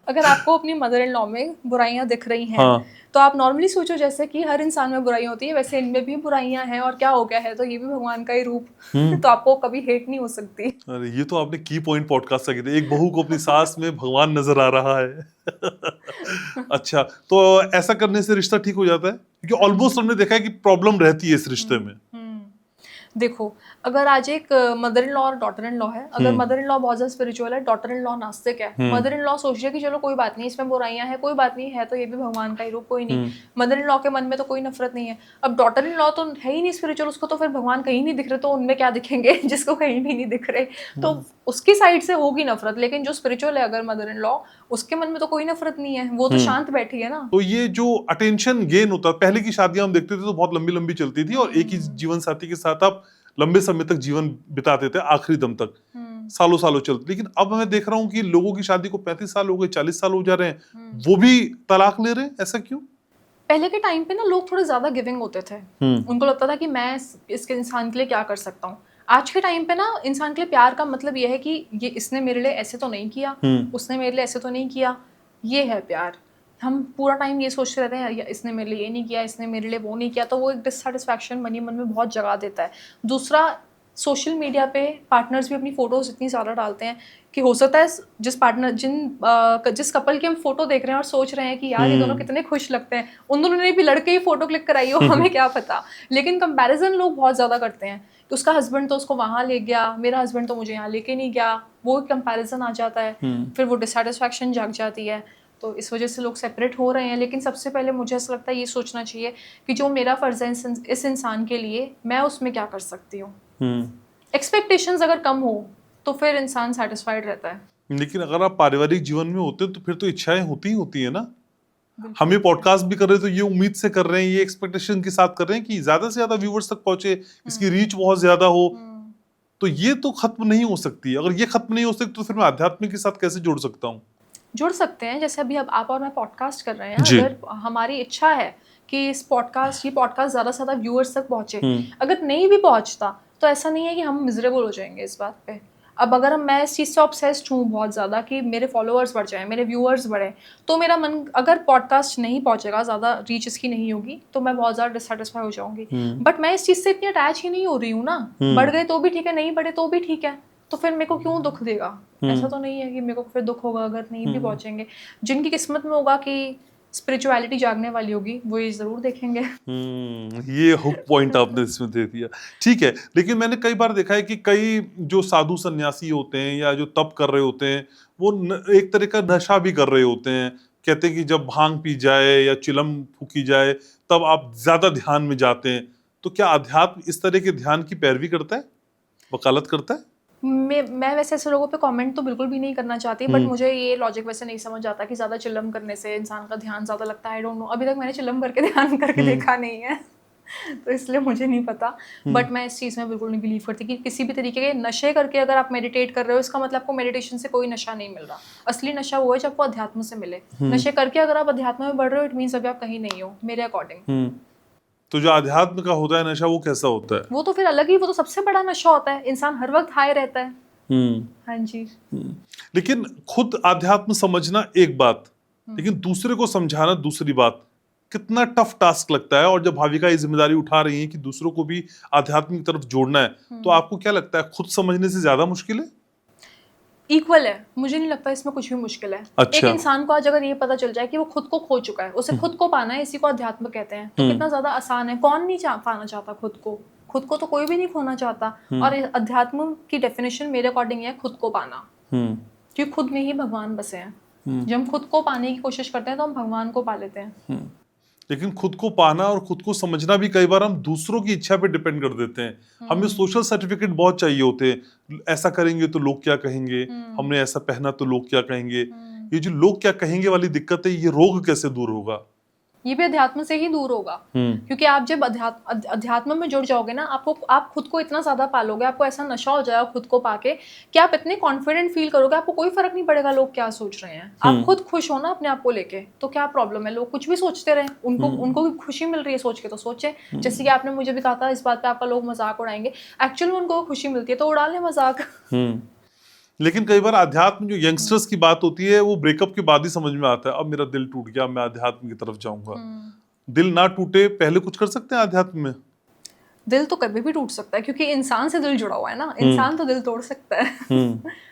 Speaker 2: अगर आपको अपनी मदर इन लॉ में बुराइयां दिख रही हैं, तो आप नॉर्मली सोचो जैसे कि हर इंसान में बुराइयां होती है, वैसे इनमें भी बुराइयां हैं, और क्या हो गया है तो ये भी भगवान का ही रूप। तो आपको कभी हेट नहीं हो सकती।
Speaker 1: अरे ये तो आपने की पॉइंट पॉडकास्ट का किया, एक बहू को अपनी सास में भगवान नजर आ रहा है। अच्छा, तो ऐसा करने से रिश्ता ठीक हो जाता है? क्योंकि ऑलमोस्ट हमने देखा है कि प्रॉब्लम रहती है इस रिश्ते में।
Speaker 2: देखो, अगर आज एक मदर इन लॉ और डॉटर इन लॉ है, अगर मदर इन लॉ बहुत ज्यादा स्पिरिचुअल है, डॉटर इन लॉ नास्तिक है, मदर इन लॉ सोच रही है कि चलो कोई बात नहीं, इसमें बुराइयां हैं, कोई बात नहीं है, तो ये भी भगवान का ही रूप, कोई नहीं। मदर इन लॉ के मन में तो कोई नफरत नहीं है। अब डॉटर इन लॉ तो है ही नहीं स्पिरिचुअल, उसको तो फिर भगवान कहीं नहीं दिख रहे, तो उनमें क्या दिखेंगे जिसको कहीं भी नहीं दिख रहे, तो उसकी साइड से होगी नफरत। लेकिन जो स्पिरिचुअल है अगर मदर इन लॉ, उसके मन में तो कोई नफरत नहीं है, वो तो शांत बैठी है ना।
Speaker 1: तो ये जो अटेंशन गेन होता है, पहले की शादियां हम देखते थे तो बहुत लंबी लंबी चलती थी, और एक ही जीवन साथी के साथ आप लंबे समय तक जीवन बिताते थे, आखिरी दम तक, सालों सालों चलते। लेकिन अब मैं देख रहा हूँ कि लोगों की शादी को 35 साल हो गए, 40 साल हो जा रहे हैं, वो भी तलाक ले रहे हैं। ऐसा क्यों?
Speaker 2: पहले के टाइम पे ना लोग थोड़े ज्यादा गिविंग होते थे। उनको लगता था कि मैं इसके इंसान के लिए क्या कर सकता हूँ। आज के टाइम पे ना इंसान के लिए प्यार का मतलब ये है कि ये इसने मेरे लिए ऐसे तो नहीं किया, उसने मेरे लिए ऐसे तो नहीं किया, ये है प्यार। हम पूरा टाइम ये सोचते रहते हैं, इसने मेरे लिए ये नहीं किया, इसने मेरे लिए वो नहीं किया, तो वो एक डिससैटिस्फैक्शन मन ही मन में बहुत जगा देता है। दूसरा, सोशल मीडिया पे पार्टनर्स भी अपनी फ़ोटोज़ इतनी ज़्यादा डालते हैं कि हो सकता है जिस कपल की हम फोटो देख रहे हैं और सोच रहे हैं कि यार ये दोनों कितने खुश लगते हैं, उन दोनों ने भी लड़के ही फोटो क्लिक कराई हो, हमें क्या पता। लेकिन कंपैरिजन लोग बहुत ज़्यादा करते हैं कि उसका हस्बैंड तो उसको वहाँ ले गया, मेरा हस्बैंड तो मुझे यहाँ लेके नहीं गया, वो कंपैरिजन आ जाता है, फिर वो डिससैटिस्फैक्शन जाग जाती है। तो इस वजह से लोग सेपरेट हो रहे हैं। लेकिन सबसे पहले मुझे ऐसा लगता है ये सोचना चाहिए कि जो मेरा फ़र्ज़ है इस इंसान के लिए, मैं उसमें क्या कर सकती हूँ। एक्सपेक्टेशंस अगर कम हो तो फिर इंसान सेटिस्फाइड रहता है।
Speaker 1: लेकिन अगर आप पारिवारिक जीवन में होते तो फिर तो इच्छाएं होती है ना। हम ये पॉडकास्ट भी कर रहे हैं तो ये उम्मीद से कर रहे हैं, ये एक्सपेक्टेशन के साथ कर रहे हैं कि ज्यादा से ज्यादा व्यूवर्स तक पहुंचे, इसकी रीच बहुत ज्यादा हो। तो ये तो खत्म नहीं हो सकती। अगर ये खत्म नहीं हो सकती तो फिर मैं आध्यात्म के साथ कैसे जोड़ सकता हूँ?
Speaker 2: जुड़ सकते हैं, जैसे अभी अब आप और मैं पॉडकास्ट कर रहे हैं। अगर हमारी इच्छा है कि ये पॉडकास्ट ज़्यादा से ज़्यादा व्यूअर्स तक पहुंचे, अगर नहीं भी पहुंचता तो ऐसा नहीं है कि हम मिजरेबल हो जाएंगे इस बात पे। अब अगर मैं इस चीज़ से ऑब्सेस्ड हूँ बहुत ज़्यादा कि मेरे फॉलोअर्स बढ़ जाएं, मेरे व्यूअर्स बढ़े, तो मेरा मन, अगर पॉडकास्ट नहीं पहुंचेगा, ज़्यादा रीच इसकी नहीं होगी, तो मैं बहुत ज़्यादा डिससैटिस्फाई हो जाऊंगी। बट मैं इस चीज़ से इतनी अटैच ही नहीं हो रही हूँ ना। बढ़ गए तो भी ठीक है, नहीं बढ़े तो भी ठीक है, तो फिर मेरे को क्यों दुख देगा? ऐसा तो नहीं है कि मेरे को फिर दुख होगा अगर नहीं भी पहुंचेंगे। जिनकी किस्मत में होगा कि स्पिरिचुअलिटी जागने वाली होगी, वो ये जरूर देखेंगे।
Speaker 1: ये हुक पॉइंट आपने इसमें दे दिया। ठीक है, लेकिन मैंने कई बार देखा है कि कई जो साधु सन्यासी होते हैं या जो तप कर रहे होते हैं, वो एक तरह का नशा भी कर रहे होते हैं। कहते हैं कि जब भांग पी जाए या चिलम फूकी जाए तब आप ज्यादा ध्यान में जाते हैं। तो क्या अध्यात्म इस तरह के ध्यान की पैरवी करता है, वकालत करता है?
Speaker 2: मैं वैसे ऐसे लोगों पे कमेंट तो बिल्कुल भी नहीं करना चाहती, बट मुझे ये लॉजिक वैसे नहीं समझ आता कि ज़्यादा चिल्लम करने से इंसान का ध्यान ज़्यादा लगता है। आई डोंट नो, अभी तक मैंने चिल्लम करके ध्यान करके देखा नहीं है तो इसलिए मुझे नहीं पता। बट मैं इस चीज़ में बिल्कुल नहीं बिलीव करती कि किसी भी तरीके के नशे करके अगर आप मेडिटेट कर रहे हो, इसका मतलब आपको मेडिटेशन से कोई नशा नहीं मिल रहा। असली नशा वो है जब वो अध्यात्म से मिले। नशे करके अगर आप अध्यात्म में बढ़ रहे हो, इट मीन्स अभी आप कहीं नहीं हो, मेरे अकॉर्डिंग।
Speaker 1: तो जो अध्यात्म का होता है नशा, वो कैसा होता है?
Speaker 2: वो तो फिर अलग ही, वो तो सबसे बड़ा नशा होता है। इंसान हर वक्त हाई रहता है। हाँ जी।
Speaker 1: लेकिन खुद आध्यात्म समझना एक बात, लेकिन दूसरे को समझाना दूसरी बात। कितना टफ टास्क लगता है। और जब भाविका ये जिम्मेदारी उठा रही है कि दूसरों को भी आध्यात्म की तरफ जोड़ना है, तो आपको क्या लगता है, खुद समझने से ज्यादा मुश्किल है?
Speaker 2: इक्वल है, मुझे नहीं लगता इसमें कुछ भी मुश्किल है।
Speaker 1: अच्छा।
Speaker 2: एक इंसान को आज अगर ये पता चल जाए कि वो खुद को खो चुका है, उसे खुद को पाना है, इसी को अध्यात्म कहते हैं, तो कितना ज्यादा आसान है। कौन नहीं पाना चाहता खुद को तो कोई भी नहीं खोना चाहता। और अध्यात्म की डेफिनेशन मेरे अकॉर्डिंग है खुद को पाना, क्योंकि खुद में ही भगवान बसे हैं। जब हम खुद को पाने की कोशिश करते हैं तो हम भगवान को पा लेते हैं।
Speaker 1: लेकिन खुद को पाना और खुद को समझना भी कई बार हम दूसरों की इच्छा पे डिपेंड कर देते हैं। हमें सोशल सर्टिफिकेट बहुत चाहिए होते हैं। ऐसा करेंगे तो लोग क्या कहेंगे, हमने ऐसा पहना तो लोग क्या कहेंगे। ये जो लोग क्या कहेंगे वाली दिक्कत है, ये रोग कैसे दूर होगा?
Speaker 2: ये भी अध्यात्म से ही दूर होगा। क्योंकि आप जब अध्यात्म में जुड़ जाओगे ना, आप खुद को इतना ज्यादा पालोगे, आपको ऐसा नशा हो जाएगा खुद को पाके कि आप इतने कॉन्फिडेंट फील करोगे, आपको कोई फर्क नहीं पड़ेगा लोग क्या सोच रहे हैं। आप खुद खुश हो ना अपने आप को लेके, तो क्या प्रॉब्लम है लोग कुछ भी सोचते रहे। उनको भी खुशी मिल रही है सोच के, तो सोचे। जैसे कि आपने मुझे भी कहा था इस बात पे आपका लोग मजाक उड़ाएंगे, एक्चुअल में उनको खुशी मिलती है तो उड़ा ले मजाक।
Speaker 1: लेकिन कई बार अध्यात्म जो यंगस्टर्स की बात होती है, वो ब्रेकअप के बाद ही समझ में आता है, अब मेरा दिल टूट गया, मैं अध्यात्म की तरफ जाऊंगा। दिल ना टूटे पहले कुछ कर सकते हैं अध्यात्म में?
Speaker 2: दिल तो कभी भी टूट सकता है, क्योंकि इंसान से दिल जुड़ा हुआ है ना। इंसान तो दिल तोड़ सकता है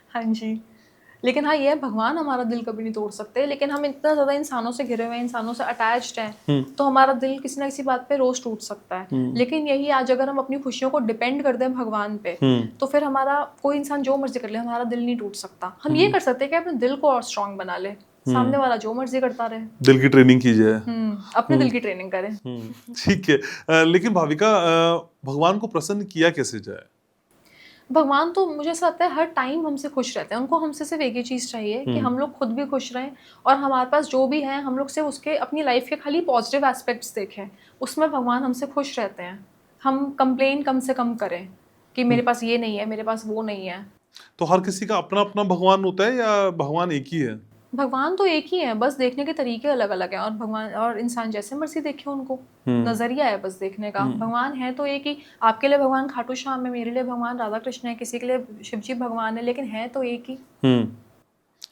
Speaker 2: हाँ जी। लेकिन हाँ, ये है भगवान हमारा दिल कभी नहीं तोड़ सकते। लेकिन हम इतना ज्यादा इंसानों से घिरे हुए हैं, इंसानों से अटैच्ड हैं, तो हमारा दिल किसी ना किसी बात पे रोज टूट सकता है। लेकिन यही आज अगर हम अपनी खुशियों को डिपेंड कर दें भगवान पे, तो फिर हमारा कोई इंसान जो मर्जी कर ले, हमारा दिल नहीं टूट सकता। हम ये कर सकते हैं कि अपने दिल को और स्ट्रांग बना ले, सामने वाला जो मर्जी करता रहे।
Speaker 1: दिल की ट्रेनिंग की जाए।
Speaker 2: अपने दिल की ट्रेनिंग करें।
Speaker 1: ठीक है। लेकिन भाविका, भगवान को प्रसन्न किया कैसे जाए?
Speaker 2: भगवान तो मुझे ऐसा लगता है हर टाइम हमसे खुश रहते हैं। उनको हमसे सिर्फ एक ही चीज़ चाहिए कि हम लोग खुद भी खुश रहें, और हमारे पास जो भी है हम लोग सिर्फ उसके अपनी लाइफ के खाली पॉजिटिव एस्पेक्ट्स देखें, उसमें भगवान हमसे खुश रहते हैं। हम कंप्लेन कम से कम करें कि मेरे पास ये नहीं है, मेरे पास वो नहीं है।
Speaker 1: तो हर किसी का अपना अपना भगवान होता है या भगवान एक ही है?
Speaker 2: भगवान तो एक ही है, बस देखने के तरीके अलग अलग हैं। और भगवान और इंसान जैसे मर्जी देखे उनको, नजरिया है बस देखने का। भगवान है तो एक ही। आपके लिए भगवान खाटू श्याम है, मेरे लिए भगवान राधा कृष्ण है, किसी के लिए शिव जी भगवान है, लेकिन है तो एक ही।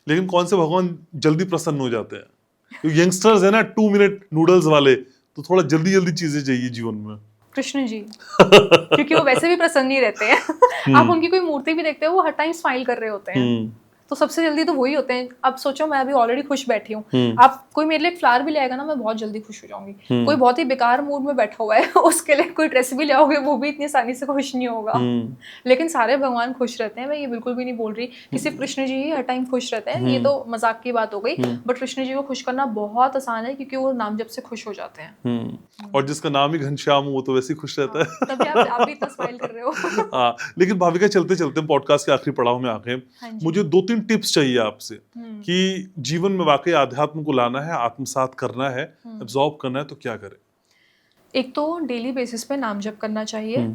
Speaker 1: लेकिन कौन से भगवान जल्दी प्रसन्न हो जाते हैं? यंगस्टर्स है ना 2 मिनट नूडल्स वाले, तो थोड़ा जल्दी जल्दी चीजें चाहिए जीवन में।
Speaker 2: कृष्ण जी क्योंकि वो वैसे भी प्रसन्न ही रहते हैं। आप उनकी कोई मूर्ति भी देखते हो वो हर टाइम स्माइल कर रहे होते हैं, तो सबसे जल्दी तो वही होते हैं। अब सोचो मैं अभी ऑलरेडी खुश बैठी हूँ, आप कोई मेरे लिए एक फ्लावर भी ले आएगा ना, मैं बहुत जल्दी खुश हो जाऊंगी। कोई बहुत ही बेकार मूड में बैठा हुआ है उसके लिए कोई ड्रेस भी ले आओगे वो भी इतनी आसानी से खुश नहीं होगा। लेकिन सारे भगवान खुश रहते हैं, मैं ये बिल्कुल भी नहीं बोल रही कि सिर्फ कृष्ण जी ही हर टाइम खुश रहते हैं, ये तो मजाक की बात हो गई। बट कृष्ण जी को खुश करना बहुत आसान है क्योंकि वो नाम जप से खुश हो जाते हैं।
Speaker 1: और जिसका नाम ही घनश्याम हो वो तो वैसे ही खुश रहता है।
Speaker 2: तभी आप भी इतना स्माइल कर रहे हो।
Speaker 1: हाँ, लेकिन भाविका चलते चलते पॉडकास्ट के आखिरी पड़ाव में आके मुझे 2-3 टिप्स चाहिए आपसे कि जीवन में वाकई आध्यात्म को लाना है, आत्मसात करना है, एब्जॉर्ब करना है, तो क्या करें? एक
Speaker 2: तो डेली बेसिस पे नाम जप करना चाहिए,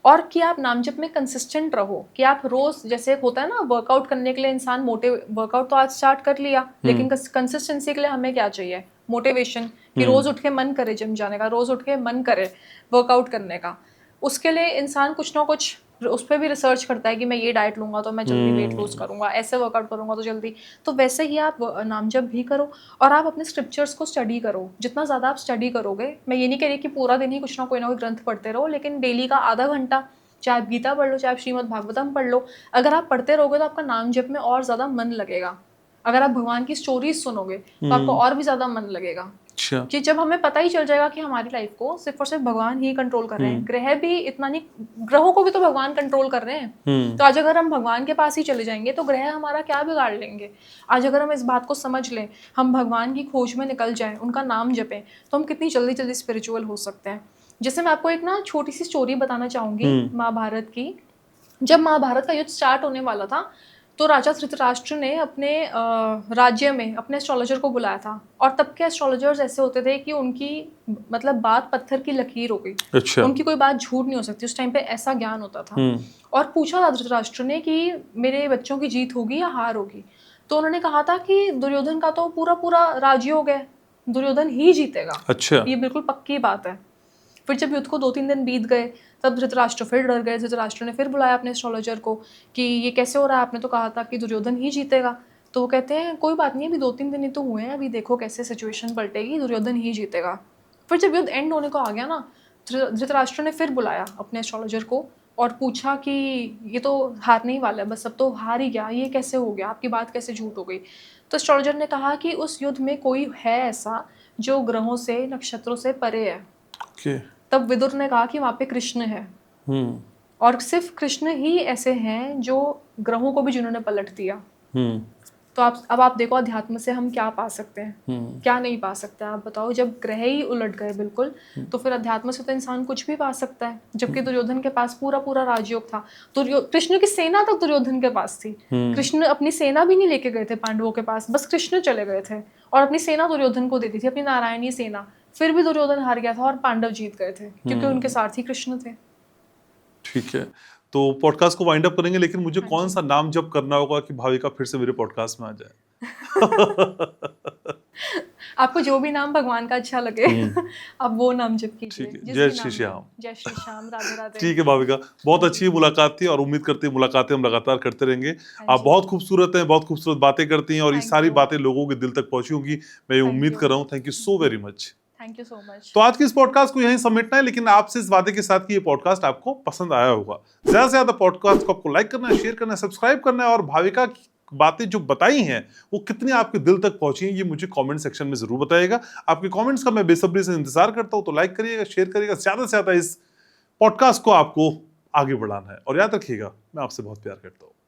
Speaker 2: और कि आप नाम जप में कंसिस्टेंट रहो, कि आप रोज, जैसे होता है ना वर्कआउट करने के लिए इंसान वर्कआउट तो आज स्टार्ट कर लिया, लेकिन कंसिस्टेंसी के लिए हमें क्या चाहिए? मोटिवेशन, कि रोज उठ के मन करे जिम जाने का, रोज उठ के मन करे वर्कआउट करने का। उसके लिए इंसान कुछ ना कुछ उस पर भी रिसर्च करता है कि मैं ये डाइट लूंगा तो मैं जल्दी वेट लूज करूंगा, ऐसे वर्कआउट करूंगा तो जल्दी। तो वैसे ही आप नाम जप भी करो और आप अपने स्क्रिप्चर्स को स्टडी करो। जितना ज़्यादा आप स्टडी करोगे, मैं ये नहीं कह रही कि पूरा दिन ही कुछ ना कोई ग्रंथ पढ़ते रहो, लेकिन डेली का आधा घंटा, चाहे आप गीता पढ़ लो, चाहे आप श्रीमद् भागवतम पढ़ लो, अगर आप पढ़ते रहोगे तो आपका नाम जप में और ज़्यादा मन लगेगा। अगर आप भगवान की स्टोरीज सुनोगे तो आपको और भी ज़्यादा मन लगेगा। कि जब हमें पता ही चल जाएगा कि हमारी लाइफ को सिर्फ और सिर्फ भगवान ही कंट्रोल कर रहे हैं, ग्रह भी इतना नहीं, ग्रहों को भी तो भगवान कंट्रोल कर रहे हैं। तो आज अगर हम भगवान के पास ही चले जाएंगे तो ग्रह हमारा क्या बिगाड़ लेंगे? आज अगर हम इस बात को समझ लें, हम भगवान की खोज में निकल जाएं, उनका नाम जपें, तो हम कितनी जल्दी जल्दी स्पिरिचुअल हो सकते हैं। जैसे मैं आपको एक ना छोटी सी स्टोरी बताना चाहूंगी महाभारत की। जब महाभारत का युद्ध स्टार्ट होने वाला था तो राजा धृतराष्ट्र ने अपने राज्य में अपने एस्ट्रोलॉजर को बुलाया था, और तब के एस्ट्रोलॉजर्स ऐसे होते थे कि उनकी मतलब बात पत्थर की लकीर हो गई। अच्छा। उनकी कोई बात झूठ नहीं हो सकती, उस टाइम पे ऐसा ज्ञान होता था। और पूछा था धृतराष्ट्र ने कि मेरे बच्चों की जीत होगी या हार होगी, तो उन्होंने कहा था कि दुर्योधन का तो पूरा पूरा राज्य है, दुर्योधन ही जीतेगा। अच्छा। ये बिल्कुल पक्की बात है। फिर जब युद्ध को 2-3 दिन बीत गए तब धृतराष्ट्र फिर डर गए। धृतराष्ट्र ने फिर बुलाया अपने एस्ट्रोलॉजर को कि ये कैसे हो रहा है, आपने तो कहा था कि दुर्योधन ही जीतेगा। तो वो कहते हैं कोई बात नहीं, अभी 2-3 दिन ही तो हुए हैं, अभी देखो कैसे सिचुएशन पलटेगी, दुर्योधन ही जीतेगा। फिर जब युद्ध एंड होने को आ गया ना, धृतराष्ट्र ने फिर बुलाया अपने एस्ट्रोलॉजर को और पूछा कि ये तो हारने ही वाला है, बस अब तो हार ही गया, ये कैसे हो गया, आपकी बात कैसे झूठ हो गई? तो एस्ट्रोलॉजर ने कहा कि उस युद्ध में कोई है ऐसा जो ग्रहों से, नक्षत्रों से परे है। तब विदुर ने कहा कि वहाँ पे कृष्ण है, और सिर्फ कृष्ण ही ऐसे हैं जो ग्रहों को भी जिन्होंने पलट दिया। तो अब आप देखो अध्यात्म से हम क्या पा सकते हैं, क्या नहीं पा सकते, आप बताओ। जब ग्रह ही उलट गए बिल्कुल, तो फिर अध्यात्म से तो इंसान कुछ भी पा सकता है। जबकि दुर्योधन के पास पूरा पूरा राजयोग था, कृष्ण की सेना तक दुर्योधन के पास थी। कृष्ण अपनी सेना भी नहीं लेके गए थे पांडवों के पास, बस कृष्ण चले गए थे और अपनी सेना दुर्योधन को दे दी थी, अपनी नारायणी सेना। फिर भी दुर्योधन हार गया था और पांडव जीत गए थे, क्योंकि उनके सारथी कृष्ण थे। ठीक है, तो पॉडकास्ट को वाइंड अप करेंगे, लेकिन मुझे कौन सा नाम जप करना होगा कि भाविका फिर से मेरे पॉडकास्ट में आ जाए? आपको जो भी नाम भगवान का अच्छा लगे आप वो नाम जप कीजिए। जय श्री श्याम। जय श्री श्याम। राधे राधे। ठीक है भाविका, बहुत अच्छी मुलाकात थी और उम्मीद करते हैं मुलाकातें हम लगातार करते रहेंगे। आप बहुत खूबसूरत हैं, बहुत खूबसूरत बातें करती हैं और ये सारी बातें लोगों के दिल तक पहुंची होंगी, मैं ये उम्मीद कर रहा हूँ। Thank you so very much. Thank you so much. तो आज की इस पॉडकास्ट को यहीं समेटना है, लेकिन आपसे इस वादे के साथ कि ये पॉडकास्ट आपको पसंद आया होगा। ज्यादा से ज्यादा पॉडकास्ट को आपको लाइक करना है, शेयर करना है, सब्सक्राइब करना है, और भाविका की बातें जो बताई हैं वो कितनी आपके दिल तक पहुंची हैं ये मुझे कमेंट सेक्शन में जरूर बताइएगा। आपके कमेंट्स का मैं बेसब्री से इंतजार करता हूं, तो लाइक करिएगा, शेयर करिएगा, ज्यादा से ज्यादा इस पॉडकास्ट को आपको आगे बढ़ाना है। और याद रखिएगा, मैं आपसे बहुत प्यार करता हूं।